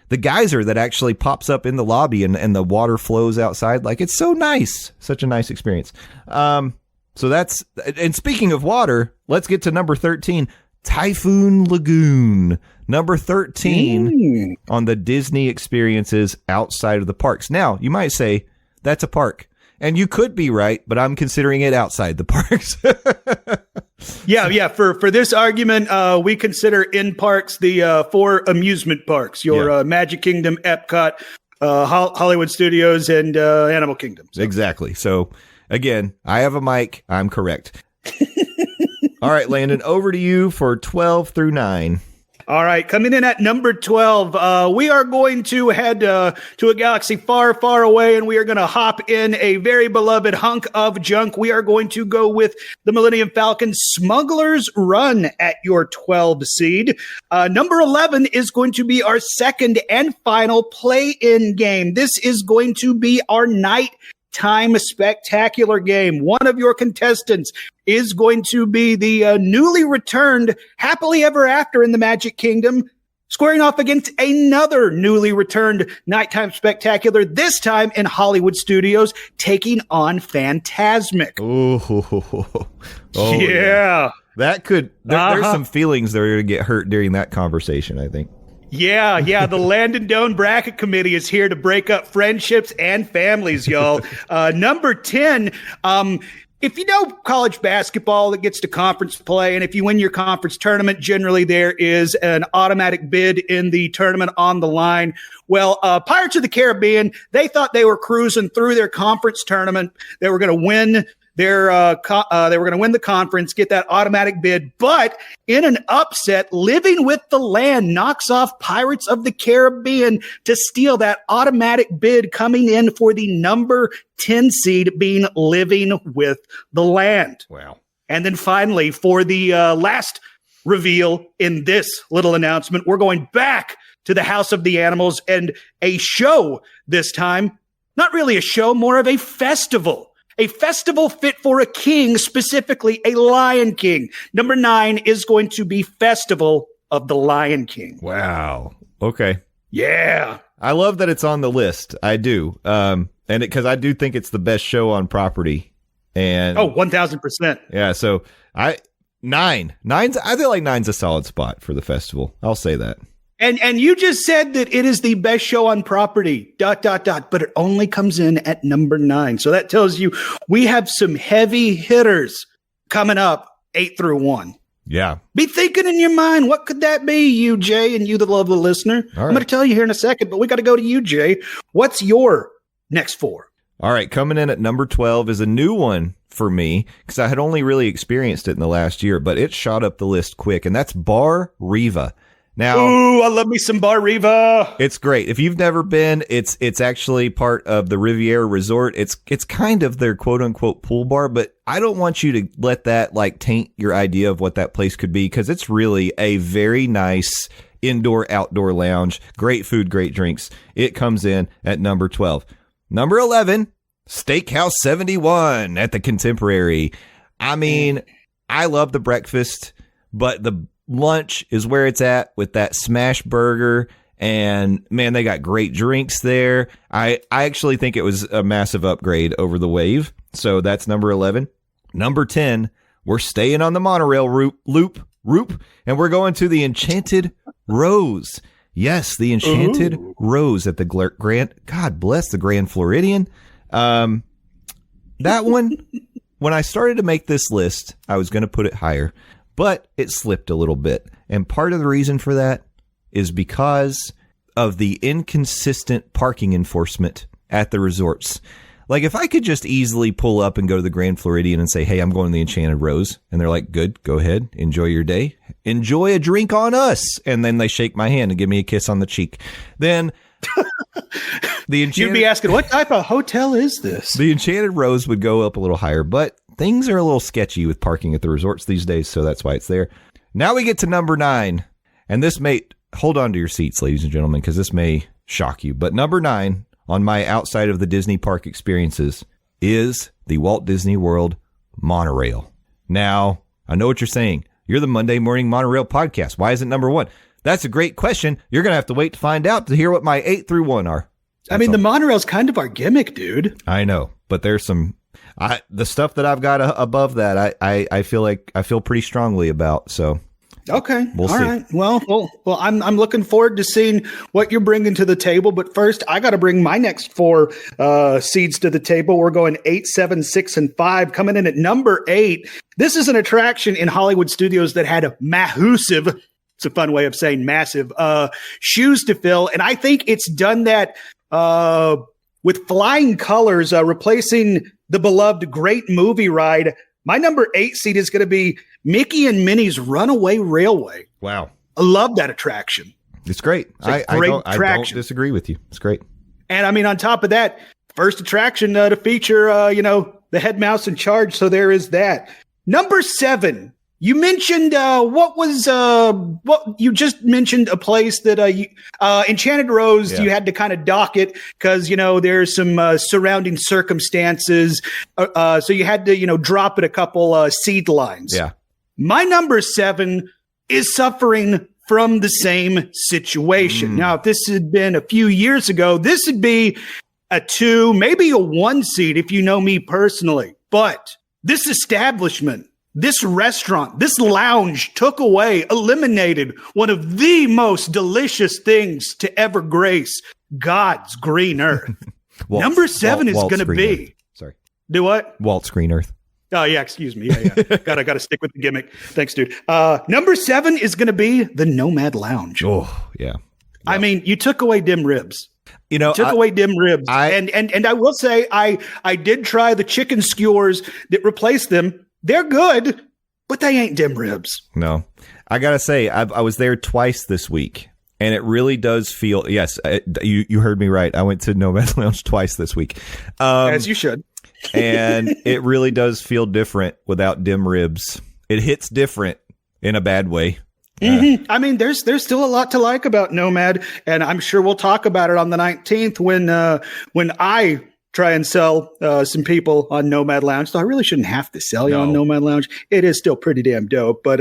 the geyser that actually pops up in the lobby and the water flows outside. Like, it's so nice. Such a nice experience. So that's, and speaking of water, let's get to number 13, Typhoon Lagoon. Number 13 on the Disney experiences outside of the parks. Now, you might say, that's a park. And you could be right, but I'm considering it outside the parks. Yeah. For this argument, we consider in parks the 4 amusement parks, your Magic Kingdom, Epcot, Hollywood Studios, and Animal Kingdom. So. Exactly. So, again, I have a mic. I'm correct. All right, Landon, over to you for 12 through 9. All right, coming in at number 12, we are going to head to a galaxy far, far away, and we are going to hop in a very beloved hunk of junk. We are going to go with the Millennium Falcon Smuggler's Run at your 12 seed. Number 11 is going to be our second and final play-in game. This is going to be our nighttime spectacular game. One of your contestants is going to be the newly returned Happily Ever After in the Magic Kingdom, squaring off against another newly returned nighttime spectacular, this time in Hollywood Studios, taking on Fantasmic. Oh yeah. That could, there's some feelings that are going to get hurt during that conversation, I think. Yeah. The Landon Doan Bracket Committee is here to break up friendships and families, y'all. Number 10, if you know college basketball that gets to conference play, and if you win your conference tournament, generally there is an automatic bid in the tournament on the line. Well, Pirates of the Caribbean, they thought they were cruising through their conference tournament. They were going to win they were going to win the conference, get that automatic bid, but in an upset, Living with the Land knocks off Pirates of the Caribbean to steal that automatic bid, coming in for the number 10 seed, being Living with the Land. Wow. And then finally, for the last reveal in this little announcement, we're going back to the House of the Animals and a show this time. Not really a show, more of a festival. A festival fit for a king, specifically a Lion King. Number 9 is going to be Festival of the Lion King. Wow. Okay. Yeah. I love that it's on the list. I do. And because I do think it's the best show on property. And 1,000%. Yeah. So I feel like 9's a solid spot for the festival. I'll say that. And you just said that it is the best show on property, ... but it only comes in at number 9. So that tells you we have some heavy hitters coming up 8 through 1. Yeah. Be thinking in your mind, what could that be, you, Jay, and you, the lovely listener? All right. I'm going to tell you here in a second, but we got to go to you, Jay. What's your next 4? All right. Coming in at number 12 is a new one for me because I had only really experienced it in the last year, but it shot up the list quick, and that's Bar Riva. Now, ooh, I love me some Bar Riva. It's great. If you've never been, it's actually part of the Riviera Resort. It's kind of their quote unquote pool bar, but I don't want you to let that like taint your idea of what that place could be, because it's really a very nice indoor outdoor lounge. Great food, great drinks. It comes in at number 12. Number 11, Steakhouse 71 at the Contemporary. I mean, I love the breakfast, but the lunch is where it's at with that smash burger, and man, they got great drinks there. I actually think it was a massive upgrade over the Wave. So that's number 11. Number 10, we're staying on the monorail loop, and we're going to the Enchanted Rose. Yes, the Enchanted Rose at the Grand. God bless the Grand Floridian. That one, when I started to make this list, I was going to put it higher, but it slipped a little bit. And part of the reason for that is because of the inconsistent parking enforcement at the resorts. Like, if I could just easily pull up and go to the Grand Floridian and say, hey, I'm going to the Enchanted Rose, and they're like, good, go ahead, enjoy your day, enjoy a drink on us, and then they shake my hand and give me a kiss on the cheek, then the Enchanted... You'd be asking, what type of hotel is this? The Enchanted Rose would go up a little higher, but things are a little sketchy with parking at the resorts these days, so that's why it's there. Now we get to number 9, and this may... Hold on to your seats, ladies and gentlemen, because this may shock you. But number 9 on my outside of the Disney park experiences is the Walt Disney World Monorail. Now, I know what you're saying. You're the Monday Morning Monorail podcast. Why is it number one? That's a great question. You're going to have to wait to find out to hear what my 8 through 1 are. The monorail's kind of our gimmick, dude. I know, but there's some, the stuff that I've got above that, I feel pretty strongly about. So, okay, we'll all see. right. Well, I'm looking forward to seeing what you're bringing to the table. But first, I got to bring my next 4 seeds to the table. We're going 8, 7, 6, and 5. Coming in at number 8. This is an attraction in Hollywood Studios that had a massive. It's a fun way of saying massive shoes to fill, and I think it's done that. With flying colors, replacing the beloved Great Movie Ride. My number 8 seat is going to be Mickey and Minnie's Runaway Railway. Wow. I love that attraction. It's great. I don't disagree with you. It's great. And on top of that, first attraction to feature, the head mouse in charge. So there is that. Number 7. You mentioned what you just mentioned a place that Enchanted Rose. Yeah. You had to kind of dock it because there's some surrounding circumstances, so you had to drop it a couple seed lines. Yeah, my number 7 is suffering from the same situation. Now, if this had been a few years ago, this would be a 2, maybe a 1 seed if you know me personally. But this establishment. This restaurant, this lounge eliminated one of the most delicious things to ever grace God's green earth. Number 7 is going to be. Sorry. Do what? Walt's Green Earth. Oh, yeah. Excuse me. Yeah. Got to stick with the gimmick. Thanks, dude. Number 7 is going to be the Nomad Lounge. Oh, yeah. You took away dim ribs. Took away dim ribs. And I will say, I did try the chicken skewers that replaced them. They're good, but they ain't dim ribs. No. I got to say, I was there twice this week, and it really does feel, yes, you heard me right. I went to Nomad Lounge twice this week. As you should. And it really does feel different without dim ribs. It hits different in a bad way. Mm-hmm. There's still a lot to like about Nomad, and I'm sure we'll talk about it on the 19th when I try and sell some people on Nomad Lounge. So I really shouldn't have to sell you on Nomad Lounge. It is still pretty damn dope. But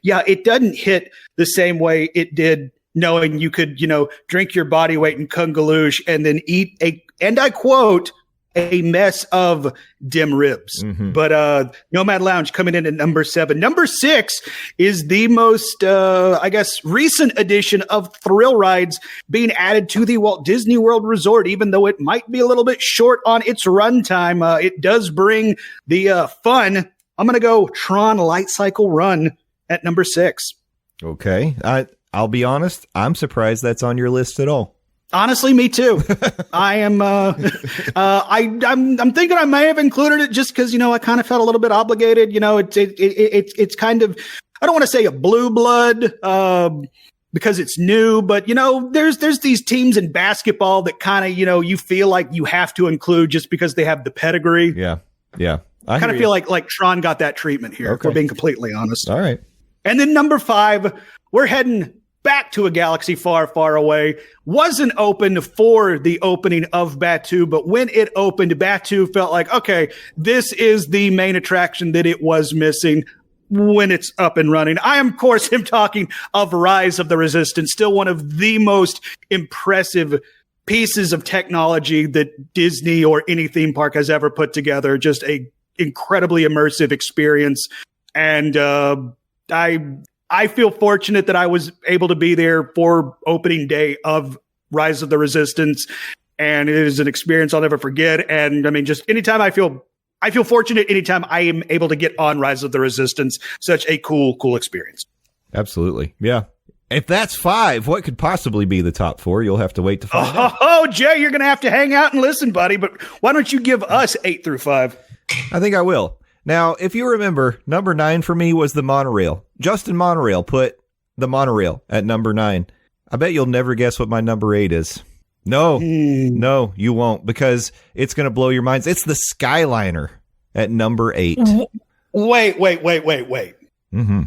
it doesn't hit the same way it did knowing you could, drink your body weight in kungaloosh and then eat and I quote, a mess of dim ribs. Mm-hmm. But Nomad Lounge coming in at number 7. Number 6 is the most, recent addition of thrill rides being added to the Walt Disney World Resort. Even though it might be a little bit short on its runtime, it does bring the fun. I'm going to go Tron Light Cycle Run at number 6. Okay. I'll be honest. I'm surprised that's on your list at all. Honestly, me too. I am. I'm thinking I may have included it just because I kind of felt a little bit obligated. It's kind of, I don't want to say a blue blood because it's new, but there's these teams in basketball that kind of you feel like you have to include just because they have the pedigree. Yeah. I kind of feel like Tron got that treatment here. Okay. If we're being completely honest. All right. And then number 5, we're heading back to a galaxy far, far away. Wasn't open for the opening of Batuu, but when it opened, Batuu felt like, okay, this is the main attraction that it was missing when it's up and running. I am, of course, talking of Rise of the Resistance, still one of the most impressive pieces of technology that Disney or any theme park has ever put together. Just a incredibly immersive experience. And I feel fortunate that I was able to be there for opening day of Rise of the Resistance, and it is an experience I'll never forget. And just anytime I feel fortunate anytime I am able to get on Rise of the Resistance. Such a cool experience. Absolutely. Yeah. If that's 5, what could possibly be the top 4? You'll have to wait to find out. Oh, Jay, you're going to have to hang out and listen, buddy. But why don't you give us 8 through 5? I think I will. Now, if you remember, number 9 for me was the monorail. Justin Monorail put the monorail at number 9. I bet you'll never guess what my number 8 is. No, you won't, because it's going to blow your minds. It's the Skyliner at number 8. Wait. Mm-hmm.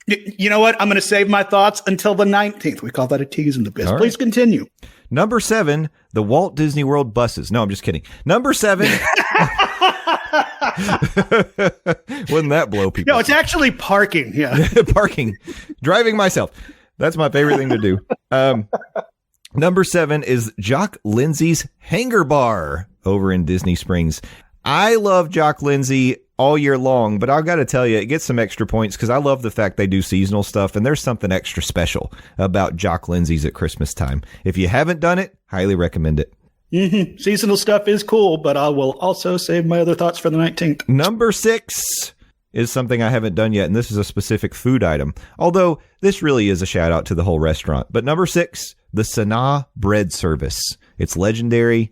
You know what? I'm going to save my thoughts until the 19th. We call that a tease in the biz. Right. Please continue. Number 7, the Walt Disney World buses. No, I'm just kidding. Number 7. Wouldn't that blow people? No, it's actually parking. Yeah. Parking. Driving myself. That's my favorite thing to do. Number 7 is Jock Lindsay's Hangar Bar over in Disney Springs. I love Jock Lindsay all year long, but I've got to tell you, it gets some extra points because I love the fact they do seasonal stuff, and there's something extra special about Jock Lindsay's at Christmas time. If you haven't done it, highly recommend it. Mm-hmm. Seasonal stuff is cool, but I will also save my other thoughts for the 19th. Number 6 is something I haven't done yet, and this is a specific food item, although this really is a shout out to the whole restaurant. But number 6, the Sanaa bread service. It's legendary.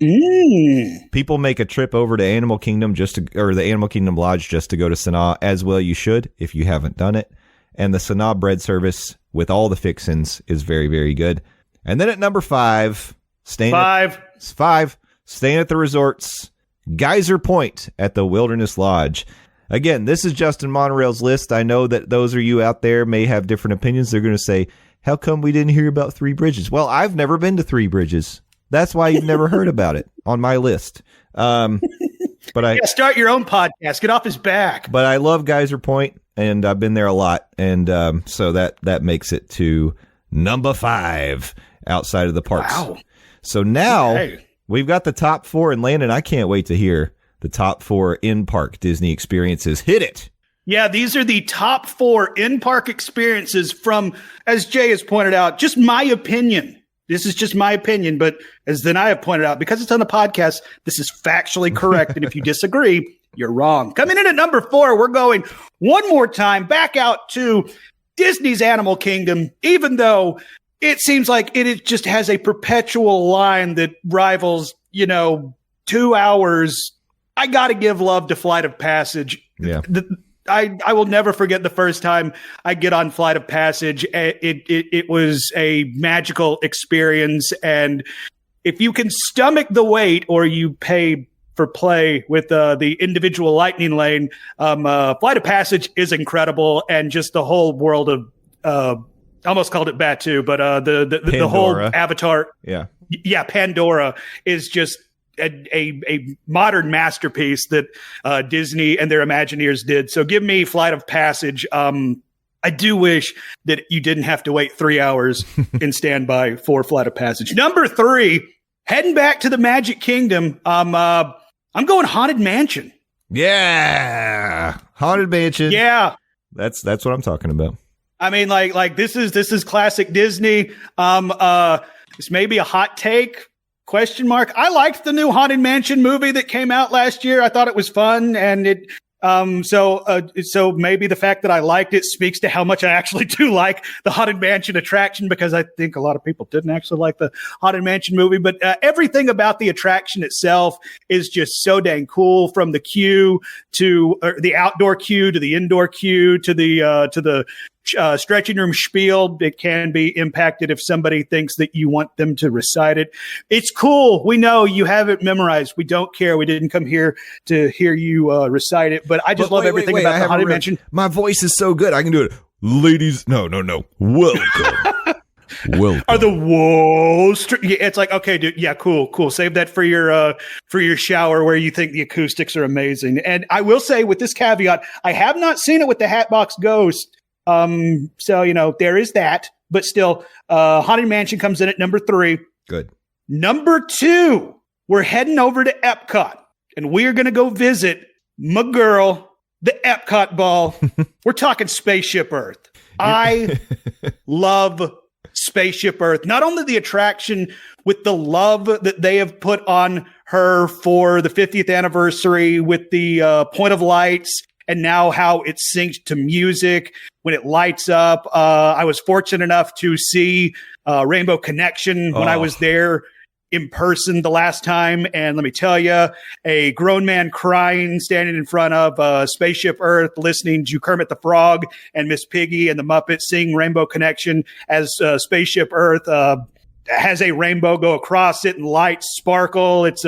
People make a trip over to Animal Kingdom or the Animal Kingdom Lodge just to go to Sanaa, as well you should if you haven't done it. And the Sanaa bread service with all the fixins is very, very good. And then at number 5, staying at the resorts, Geyser Point at the Wilderness Lodge. Again, this is Justin Monorail's list. I know that those of you out there may have different opinions. They're going to say, how come we didn't hear about Three Bridges? Well, I've never been to Three Bridges. That's why you've never heard about it on my list. But start your own podcast. Get off his back. But I love Geyser Point, and I've been there a lot. And so that makes it to number 5 outside of the parks. Wow. So now we've got the top 4 in Landon. I can't wait to hear the top 4 in-park Disney experiences. Hit it. Yeah, these are the top 4 in-park experiences from, as Jay has pointed out, just my opinion. This is just my opinion, but as then I have pointed out, because it's on the podcast, this is factually correct. And if you disagree, you're wrong. Coming in at number 4, we're going one more time back out to Disney's Animal Kingdom, even though it seems like it just has a perpetual line that rivals, 2 hours. I got to give love to Flight of Passage. Yeah. I will never forget the first time I get on Flight of Passage. It was a magical experience. And if you can stomach the wait or you pay for play with the individual lightning lane, Flight of Passage is incredible. And just the whole world of, I almost called it Batu, but the whole Avatar. Yeah. Yeah. Pandora is just a modern masterpiece that Disney and their Imagineers did. So give me Flight of Passage. I do wish that you didn't have to wait 3 hours in standby for Flight of Passage. Number 3, heading back to the Magic Kingdom. I'm going Haunted Mansion. Yeah, Haunted Mansion. Yeah, that's what I'm talking about. I mean, like this is classic Disney. This may be a hot take. Question mark. I liked the new Haunted Mansion movie that came out last year. I thought it was fun, and it so maybe the fact that I liked it speaks to how much I actually do like the Haunted Mansion attraction, because I think a lot of people didn't actually like the Haunted Mansion movie. But everything about the attraction itself is just so dang cool, from the queue to the outdoor queue to the indoor queue to the stretching room spiel. It can be impacted if somebody thinks that you want them to recite it. It's cool. We know you have it memorized. We don't care. We didn't come here to hear you recite it. But I just love everything about the Haunted Mansion. My voice is so good. I can do it. Ladies, no. Welcome. Welcome. Are the walls? It's like, okay, dude. Yeah, cool. Save that for your shower where you think the acoustics are amazing. And I will say, with this caveat, I have not seen it with the Hatbox Ghost. So, there is that, but still, Haunted Mansion comes in at number 3. Good. Number 2, we're heading over to Epcot, and we are going to go visit my girl, the Epcot ball. We're talking Spaceship Earth. I love Spaceship Earth. Not only the attraction with the love that they have put on her for the 50th anniversary with the point of lights, and now how it's synced to music when it lights up. I was fortunate enough to see Rainbow Connection when I was there in person the last time. And let me tell you, a grown man crying, standing in front of Spaceship Earth, listening to Kermit the Frog and Miss Piggy and the Muppets sing Rainbow Connection as Spaceship Earth has a rainbow go across it and lights sparkle. It's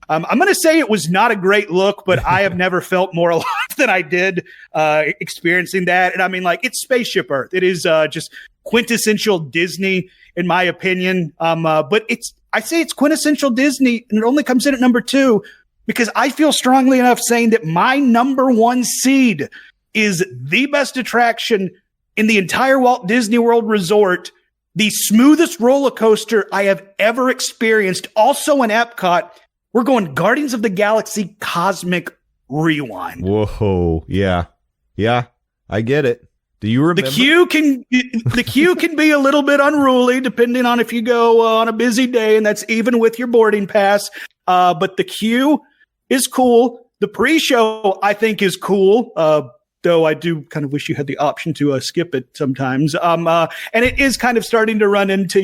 I'm going to say it was not a great look, but I have never felt more alive than I did experiencing that. And I mean, it's Spaceship Earth. It is just quintessential Disney, in my opinion. But I say it's quintessential Disney, and it only comes in at number 2 because I feel strongly enough saying that my number 1 seed is the best attraction in the entire Walt Disney World Resort, the smoothest roller coaster I have ever experienced. Also in Epcot, we're going Guardians of the Galaxy Cosmic Rewind. Whoa. Yeah. Yeah. I get it. Do you remember? The queue can be a little bit unruly depending on if you go on a busy day, and that's even with your boarding pass. But the queue is cool. The pre-show, I think, is cool. Though I do kind of wish you had the option to skip it sometimes. And it is kind of starting to run into,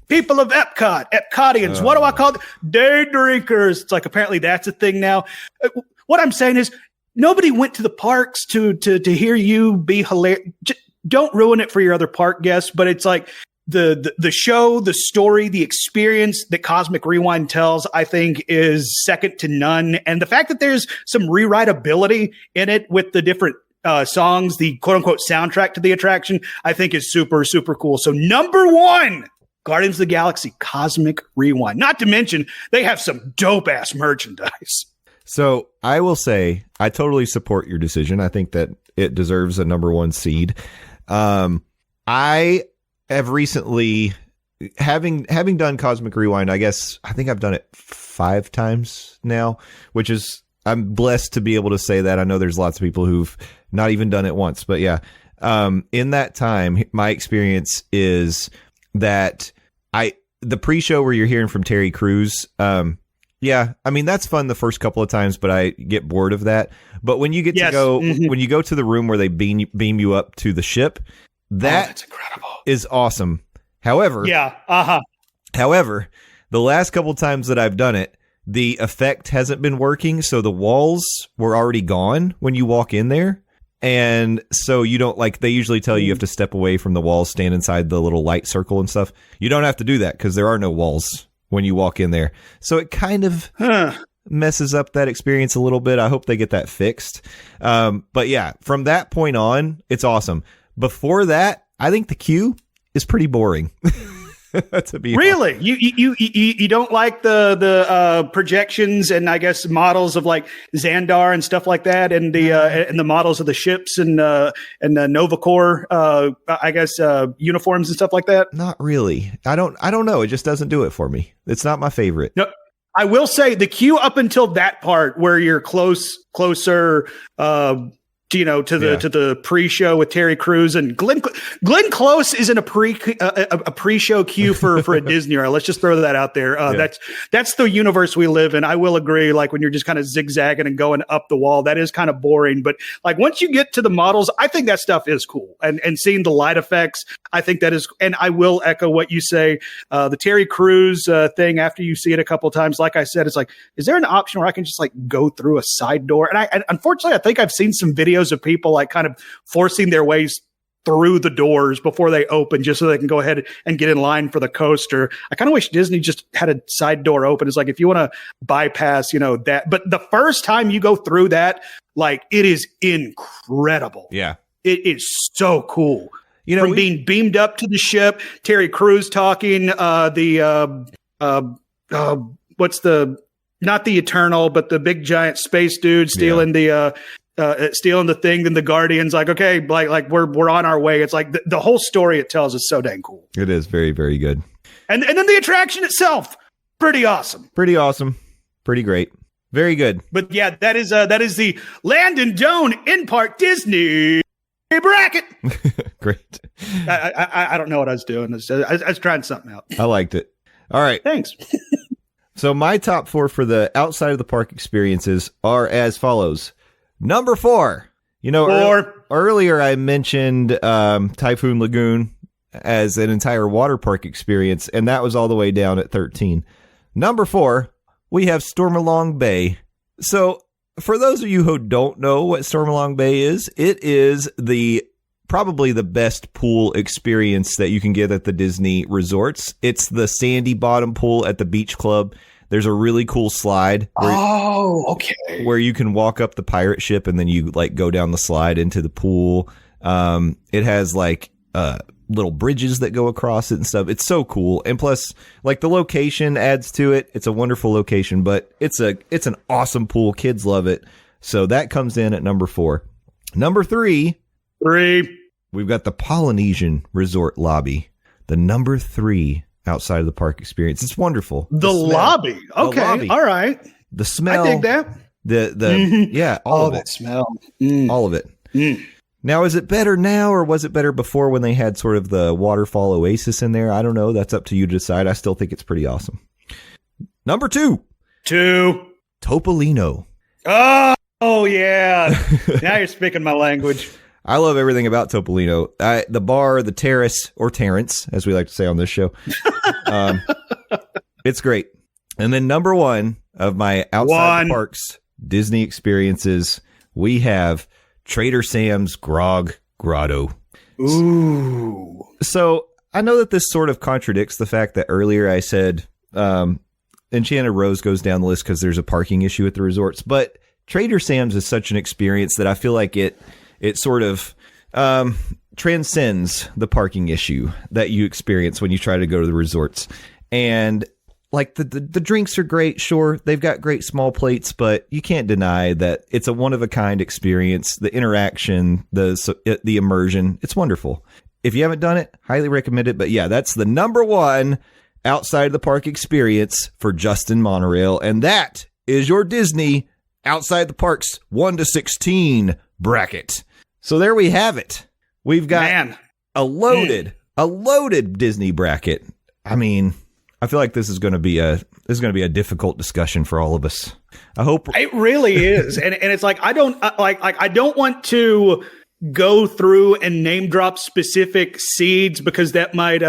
people of Epcot, Epcotians. What do I call them? Day drinkers. It's like apparently that's a thing now. What I'm saying is nobody went to the parks to hear you be hilarious. Don't ruin it for your other park guests, but it's like the show, the story, the experience that Cosmic Rewind tells, I think is second to none. And the fact that there's some rewritability in it with the different songs, the quote unquote soundtrack to the attraction, I think is super, super cool. So number 1, Guardians of the Galaxy Cosmic Rewind. Not to mention they have some dope ass merchandise. So I will say I totally support your decision. I think that it deserves a number 1 seed. I have recently, having done Cosmic Rewind, I think I've done it 5 times now, which is, I'm blessed to be able to say that. I know there's lots of people who've not even done it once, but yeah. In that time, my experience is that the pre-show where you're hearing from Terry Crews, yeah, I mean, that's fun the first couple of times, but I get bored of that. But when you get to go, when you go to the room where they beam you up to the ship, that's incredible. Is awesome. However, however, the last couple times that I've done it, the effect hasn't been working. So the walls were already gone when you walk in there. And so you don't they usually tell you have to step away from the walls, stand inside the little light circle and stuff. You don't have to do that because there are no walls when you walk in there. So it kind of messes up that experience a little bit. I hope they get that fixed. But yeah, from that point on, it's awesome. Before that, I think the queue is pretty boring. To be really, you don't like the projections and I guess models of like Xandar and stuff like that, and the models of the ships and the Novacore, I guess uniforms and stuff like that. Not really. I don't know. It just doesn't do it for me. It's not my favorite. No, I will say the queue up until that part where you're closer. To the pre-show with Terry Crews and Glenn Close is in a pre-show queue for a Disney ride. Let's just throw that out there. That's the universe we live in. I will agree. Like when you're just kind of zigzagging and going up the wall, that is kind of boring. But like once you get to the models, I think that stuff is cool. And seeing the light effects, I think that is. And I will echo what you say. The Terry Crews thing. After you see it a couple of times, like I said, it's like, is there an option where I can just like go through a side door? And unfortunately, I think I've seen some videos of people like kind of forcing their ways through the doors before they open just so they can go ahead and get in line for the coaster. I kind of wish Disney just had a side door open. It's like, if you want to bypass, that, but the first time you go through that, like it is incredible. Yeah. It is so cool. From being beamed up to the ship, Terry Crews talking, not the Eternal, but the big giant space dude stealing stealing the thing, then the Guardians like, okay, like we're on our way. It's like the whole story it tells is so dang cool. It is very, very good. And then the attraction itself, pretty awesome. Pretty great. Very good. But yeah, that is the Landon Doan in Park Disney bracket. Great. I don't know what I was doing. I was trying something out. I liked it. All right. Thanks. So my top 4 for the outside of the park experiences are as follows. Number 4, earlier I mentioned Typhoon Lagoon as an entire water park experience, and that was all the way down at 13. Number 4, we have Stormalong Bay. So for those of you who don't know what Stormalong Bay is, it is probably the best pool experience that you can get at the Disney resorts. It's the sandy bottom pool at the beach club. There's a really cool slide. Where you can walk up the pirate ship and then you like go down the slide into the pool. It has like little bridges that go across it and stuff. It's so cool. And plus, like, the location adds to it. It's a wonderful location, but it's an awesome pool. Kids love it. So that comes in at number 4. Number 3. We've got the Polynesian Resort Lobby. The number 3 outside of the park experience. It's wonderful. The lobby. Okay. The lobby. All right. The smell. I dig that. Yeah, all of it. Smell. All of it. Now, is it better now or was it better before when they had sort of the waterfall oasis in there? I don't know. That's up to you to decide. I still think it's pretty awesome. Number 2. Topolino. Oh, yeah. Now you're speaking my language. I love everything about Topolino. The bar, the terrace, or Terrence, as we like to say on this show. It's great. And then number 1 of my outside the parks Disney experiences, we have Trader Sam's Grog Grotto. Ooh. So I know that this sort of contradicts the fact that earlier I said Enchanted Rose goes down the list because there's a parking issue at the resorts. But Trader Sam's is such an experience that I feel like it sort of transcends the parking issue that you experience when you try to go to the resorts. And like the drinks are great. Sure, they've got great small plates, but you can't deny that it's a one of a kind experience. The interaction, the immersion, it's wonderful. If you haven't done it, highly recommend it. But yeah, that's the number 1 outside the park experience for Justin Monorail. And that is your Disney outside the parks 1 to 16 bracket. So there we have it. We've got a loaded Disney bracket. I mean, I feel like this is going to be a difficult discussion for all of us. I hope it really is. And it's like, I don't want to go through and name drop specific seeds because that might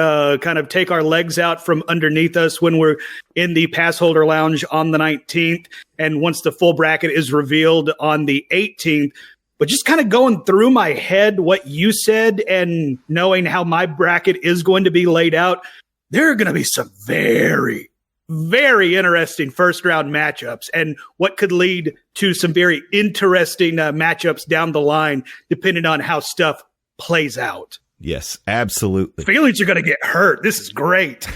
kind of take our legs out from underneath us when we're in the pass holder lounge on the 19th. And once the full bracket is revealed on the 18th, but just kind of going through my head what you said and knowing how my bracket is going to be laid out, there are going to be some very, very interesting first round matchups and what could lead to some very interesting matchups down the line, depending on how stuff plays out. Yes, absolutely. Feelings are going to get hurt. This is great.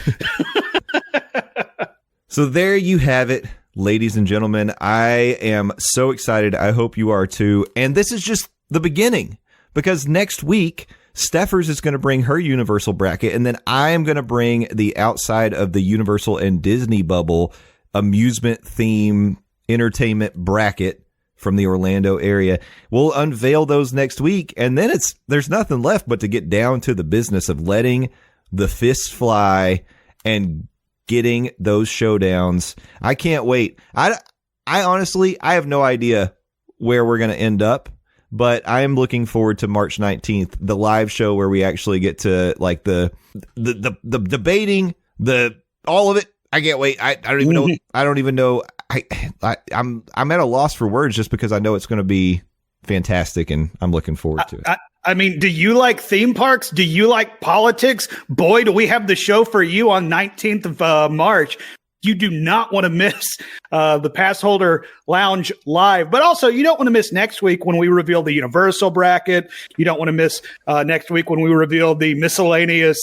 So there you have it, ladies and gentlemen. I am so excited. I hope you are too. And this is just the beginning, because next week, Steffers is going to bring her Universal bracket, and then I am going to bring the outside of the Universal and Disney bubble amusement theme entertainment bracket from the Orlando area. We'll unveil those next week, and then there's nothing left but to get down to the business of letting the fists fly and getting those showdowns. I can't wait. I honestly, I have no idea where we're going to end up. But I am looking forward to March 19th, the live show where we actually get to like the debating, all of it. I can't wait. I don't even know. I don't even know. I'm at a loss for words just because I know it's going to be fantastic and I'm looking forward to it. I mean, do you like theme parks? Do you like politics? Boy, do we have the show for you on 19th of March. You do not want to miss the Pass Holder Lounge live, but also you don't want to miss next week when we reveal the Universal bracket. You don't want to miss next week when we reveal the miscellaneous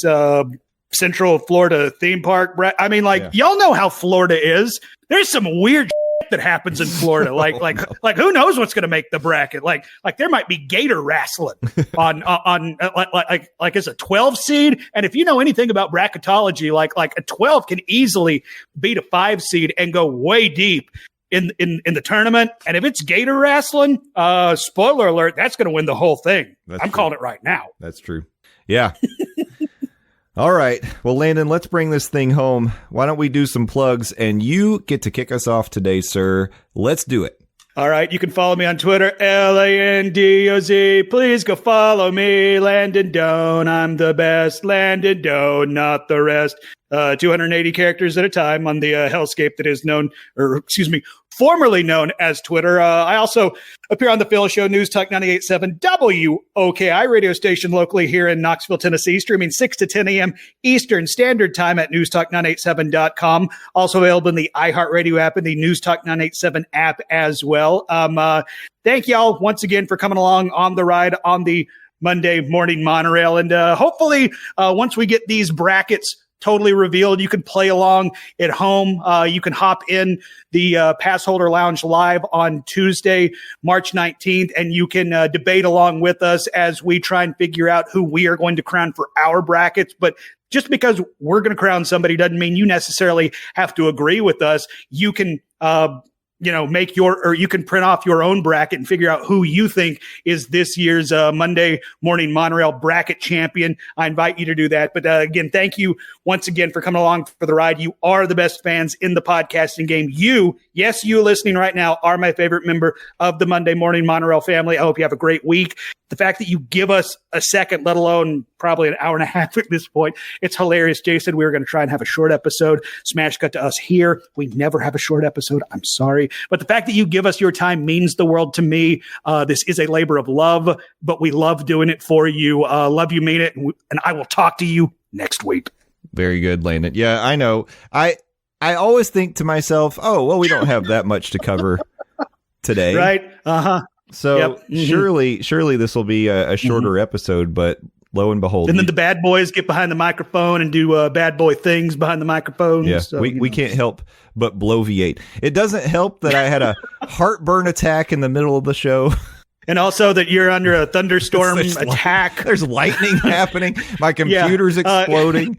Central Florida theme park. I mean, y'all know how Florida is. There's some weird that happens in Florida. Like who knows what's going to make the bracket? Like there might be gator wrestling on as a 12 seed. And if you know anything about bracketology, like a 12 can easily beat a 5 seed and go way deep in the tournament. And if it's gator wrestling, spoiler alert, that's going to win the whole thing. I'm calling it right now. That's true. Yeah. All right. Well, Landon, let's bring this thing home. Why don't we do some plugs and you get to kick us off today, sir. Let's do it. All right. You can follow me on Twitter, LANDOZ. Please go follow me, Landon Doan. I'm the best, Landon Doan, not the rest. 280 characters at a time on the hellscape that is formerly known as Twitter. I also appear on the Phil Show, News Talk 98.7 WOKI radio station locally here in Knoxville, Tennessee, streaming 6 to 10 a.m. Eastern Standard Time at newstalk987.com. Also available in the iHeartRadio app and the News Talk 987 app as well. Thank y'all once again for coming along on the ride on the Monday Morning Monorail. And hopefully, once we get these brackets totally revealed, you can play along at home. You can hop in the Pass Holder Lounge live on Tuesday, March 19th, and you can debate along with us as we try and figure out who we are going to crown for our brackets. But just because we're going to crown somebody doesn't mean you necessarily have to agree with us. You can you can print off your own bracket and figure out who you think is this year's Monday Morning Monorail bracket champion. I invite you to do that. But again, thank you once again for coming along for the ride. You are the best fans in the podcasting game. You listening right now are my favorite member of the Monday Morning Monorail family. I hope you have a great week. The fact that you give us a second, let alone probably an hour and a half at this point, it's hilarious. Jay said we were going to try and have a short episode. Smash cut to us here. We never have a short episode. I'm sorry. But the fact that you give us your time means the world to me. This is a labor of love, but we love doing it for you. Love you, mean it. And I will talk to you next week. Very good, Landon. Yeah, I know. I always think to myself, oh, well, we don't have that much to cover today. Right. Uh-huh. So Yep. Mm-hmm. surely this will be a shorter episode, but lo and behold. And then the bad boys get behind the microphone and do bad boy things behind the microphone. Yeah, so, we can't help but bloviate. It doesn't help that I had a heartburn attack in the middle of the show. And also that you're under a thunderstorm attack. There's lightning happening. My computer's exploding.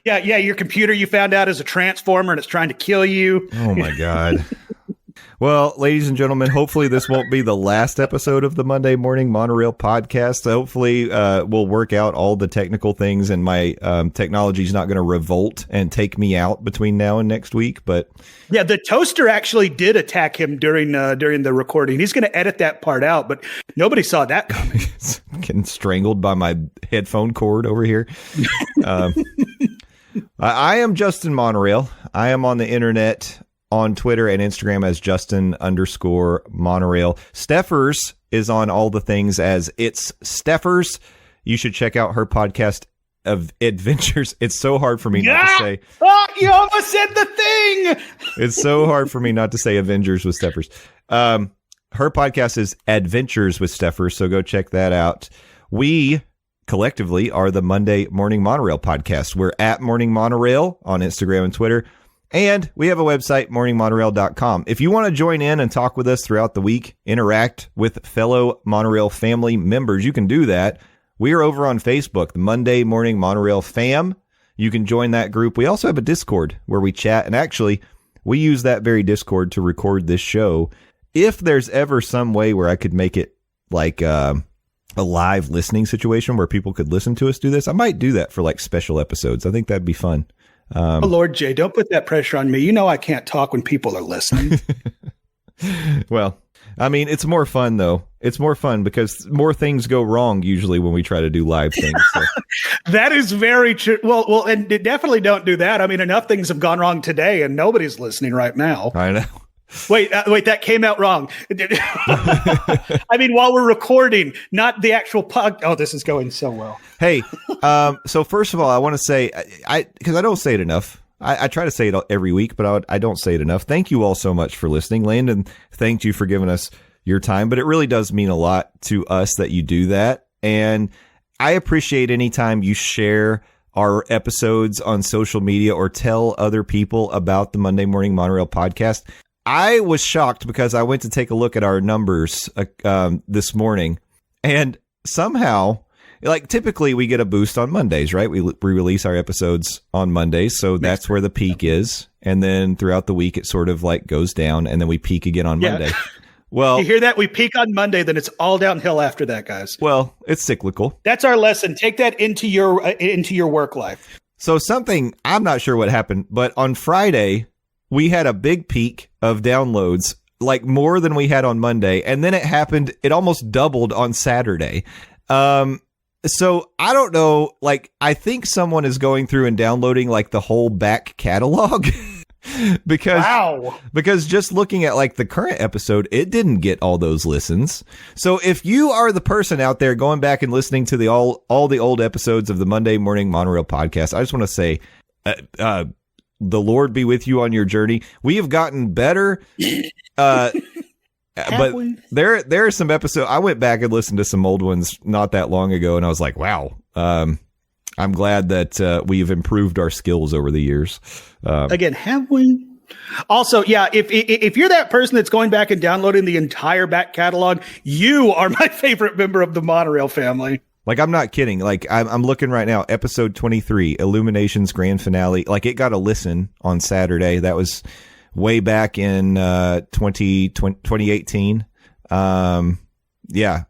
Yeah, your computer you found out is a transformer and it's trying to kill you. Oh, my God. Well, ladies and gentlemen, hopefully this won't be the last episode of the Monday Morning Monorail podcast. Hopefully we'll work out all the technical things and my technology is not going to revolt and take me out between now and next week. But yeah, the toaster actually did attack him during the recording. He's going to edit that part out, but nobody saw that coming. Getting strangled by my headphone cord over here. I am Justin Monorail. I am on the internet on Twitter and Instagram as Justin_Monorail. Steffers is on all the things as It's Steffers. You should check out her podcast of adventures. It's so hard for me not to say. Oh, you almost said the thing. It's so hard for me not to say Avengers with Steffers. Her podcast is Adventures with Steffers, so go check that out. We collectively are the Monday Morning Monorail podcast. We're at Morning Monorail on Instagram and Twitter. And we have a website, morningmonorail.com. If you want to join in and talk with us throughout the week, interact with fellow Monorail family members, you can do that. We are over on Facebook, the Monday Morning Monorail fam. You can join that group. We also have a Discord where we chat. And actually, we use that very Discord to record this show. If there's ever some way where I could make it like a live listening situation where people could listen to us do this, I might do that for like special episodes. I think that'd be fun. Oh, Lord, Jay, don't put that pressure on me. You know I can't talk when people are listening. Well, I mean, it's more fun, though. It's more fun because more things go wrong usually when we try to do live things. So. That is very true. Well, and definitely don't do that. I mean, enough things have gone wrong today and nobody's listening right now. I know. Wait, that came out wrong. I mean, while we're recording, not the actual pod. Oh, this is going so well. Hey, so first of all, I want to say, because I don't say it enough. I try to say it every week, but I don't say it enough. Thank you all so much for listening. Landon, thank you for giving us your time, but it really does mean a lot to us that you do that. And I appreciate any time you share our episodes on social media or tell other people about the Monday Morning Monorail podcast. I was shocked because I went to take a look at our numbers this morning, and somehow, like typically we get a boost on Mondays, right? We release our episodes on Mondays, so that's where the peak is. And then throughout the week, it sort of like goes down, and then we peak again on Monday. Well, you hear that? We peak on Monday, then it's all downhill after that, guys. Well, it's cyclical. That's our lesson. Take that into your work life. So something, I'm not sure what happened, but on Friday, we had a big peak of downloads, like more than we had on Monday. And then it almost doubled on Saturday. So I don't know, like, I think someone is going through and downloading like the whole back catalog because just looking at like the current episode, it didn't get all those listens. So if you are the person out there going back and listening to all the old episodes of the Monday Morning Monorail podcast, I just want to say, the Lord be with you on your journey. We have gotten better But there are some episodes. I went back and listened to some old ones not that long ago, and I was like, wow. I'm glad that we've improved our skills over the years. Again, have we? Also, yeah, if you're that person that's going back and downloading the entire back catalog, you are my favorite member of the Monorail family. Like, I'm not kidding. Like, I'm looking right now, episode 23, Illumination's grand finale. Like, it got a listen on Saturday. That was way back in 2018. Yeah.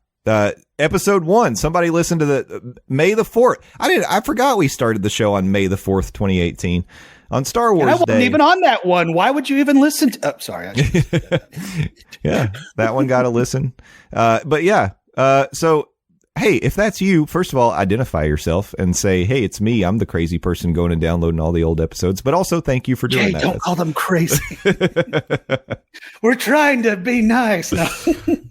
Episode 1, somebody listened to the May the 4th. I forgot we started the show on May the 4th, 2018. On Star Wars Day. I wasn't even on that one. Why would you even listen to? Oh, sorry. Yeah, that one got a listen. But yeah, so hey, if that's you, first of all, identify yourself and say, hey, it's me. I'm the crazy person going and downloading all the old episodes. But also, thank you for doing that. Don't call them crazy. We're trying to be nice. No.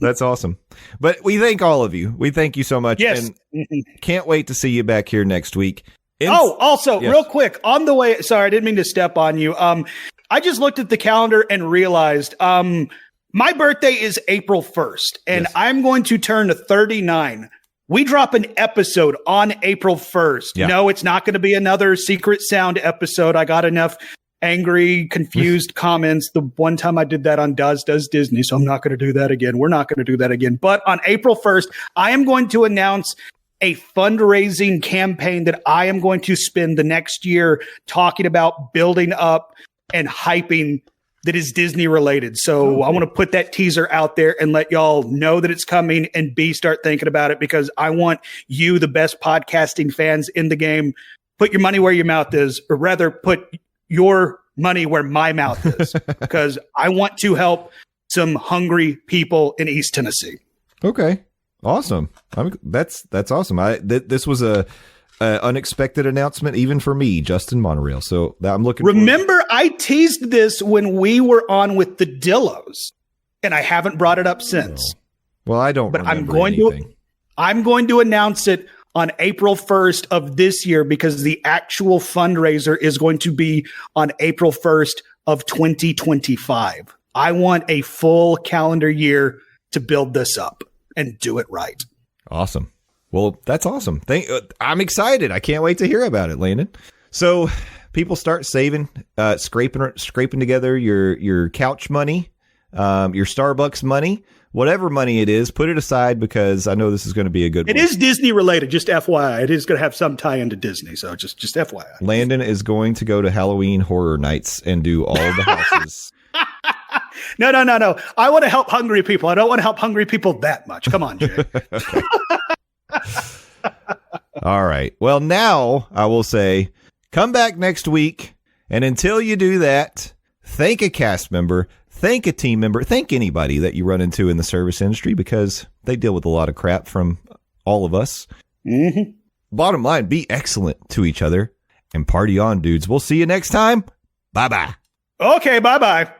That's awesome. But we thank all of you. We thank you so much. Yes. And can't wait to see you back here next week. Also, real quick, on the way, sorry, I didn't mean to step on you. I just looked at the calendar and realized my birthday is April 1st, and I'm going to turn 39. We drop an episode on April 1st. Yeah. No, it's not going to be another Secret Sound episode. I got enough angry, confused comments the one time I did that on Does Disney, so I'm not going to do that again. We're not going to do that again. But on April 1st, I am going to announce a fundraising campaign that I am going to spend the next year talking about building up and hyping that is Disney related. So I want to put that teaser out there and let y'all know that it's coming, and start thinking about it, because I want you, the best podcasting fans in the game, put your money where your mouth is, or rather put your money where my mouth is, because I want to help some hungry people in East Tennessee. Okay. Awesome. That's awesome. This was a unexpected announcement even for me, Justin Monorail. So I'm looking. Remember, I teased this when we were on with the Dillos, and I haven't brought it up since. Well, I don't. But I'm going to announce it on April 1st of this year, because the actual fundraiser is going to be on April 1st of 2025. I want a full calendar year to build this up and do it right. Awesome. Well, that's awesome. I'm excited. I can't wait to hear about it, Landon. So people start saving, scraping together your couch money, your Starbucks money, whatever money it is, put it aside, because I know this is going to be a good one. It is Disney related, just FYI. It is going to have some tie into Disney, so just FYI. Landon is going to go to Halloween Horror Nights and do all the houses. No. I want to help hungry people. I don't want to help hungry people that much. Come on, Jay. All right. Well, now I will say, come back next week. And until you do that, thank a cast member, thank a team member, thank anybody that you run into in the service industry, because they deal with a lot of crap from all of us. Mm-hmm. Bottom line, be excellent to each other and party on, dudes. We'll see you next time. Bye-bye. Okay, bye-bye.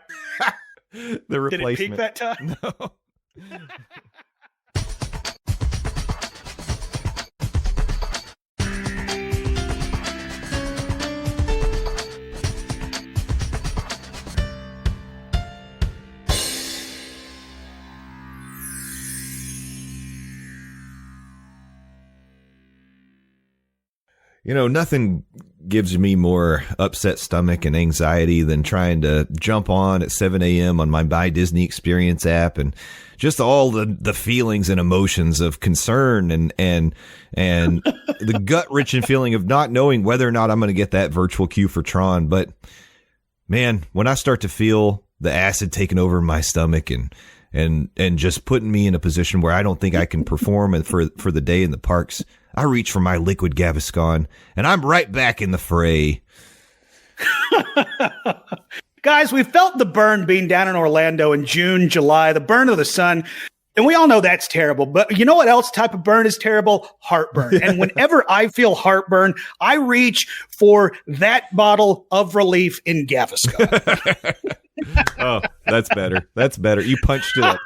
The replacement. Did it peak that time? No. You know, nothing gives me more upset stomach and anxiety than trying to jump on at 7 a.m. on my My Disney Experience app, and just all the feelings and emotions of concern and the gut-wrenching feeling of not knowing whether or not I'm going to get that virtual queue for Tron. But man, when I start to feel the acid taking over my stomach and just putting me in a position where I don't think I can perform for the day in the parks, I reach for my liquid Gaviscon, and I'm right back in the fray. Guys, we felt the burn being down in Orlando in June, July, the burn of the sun. And we all know that's terrible. But you know what else type of burn is terrible? Heartburn. And whenever I feel heartburn, I reach for that bottle of relief in Gaviscon. Oh, that's better. That's better. You punched it up.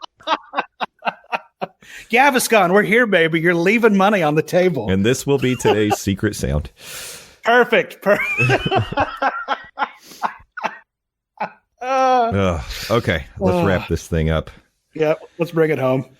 Gaviscon, we're here, baby. You're leaving money on the table. And this will be today's secret sound. Perfect. Okay, let's wrap this thing up. Yeah, let's bring it home.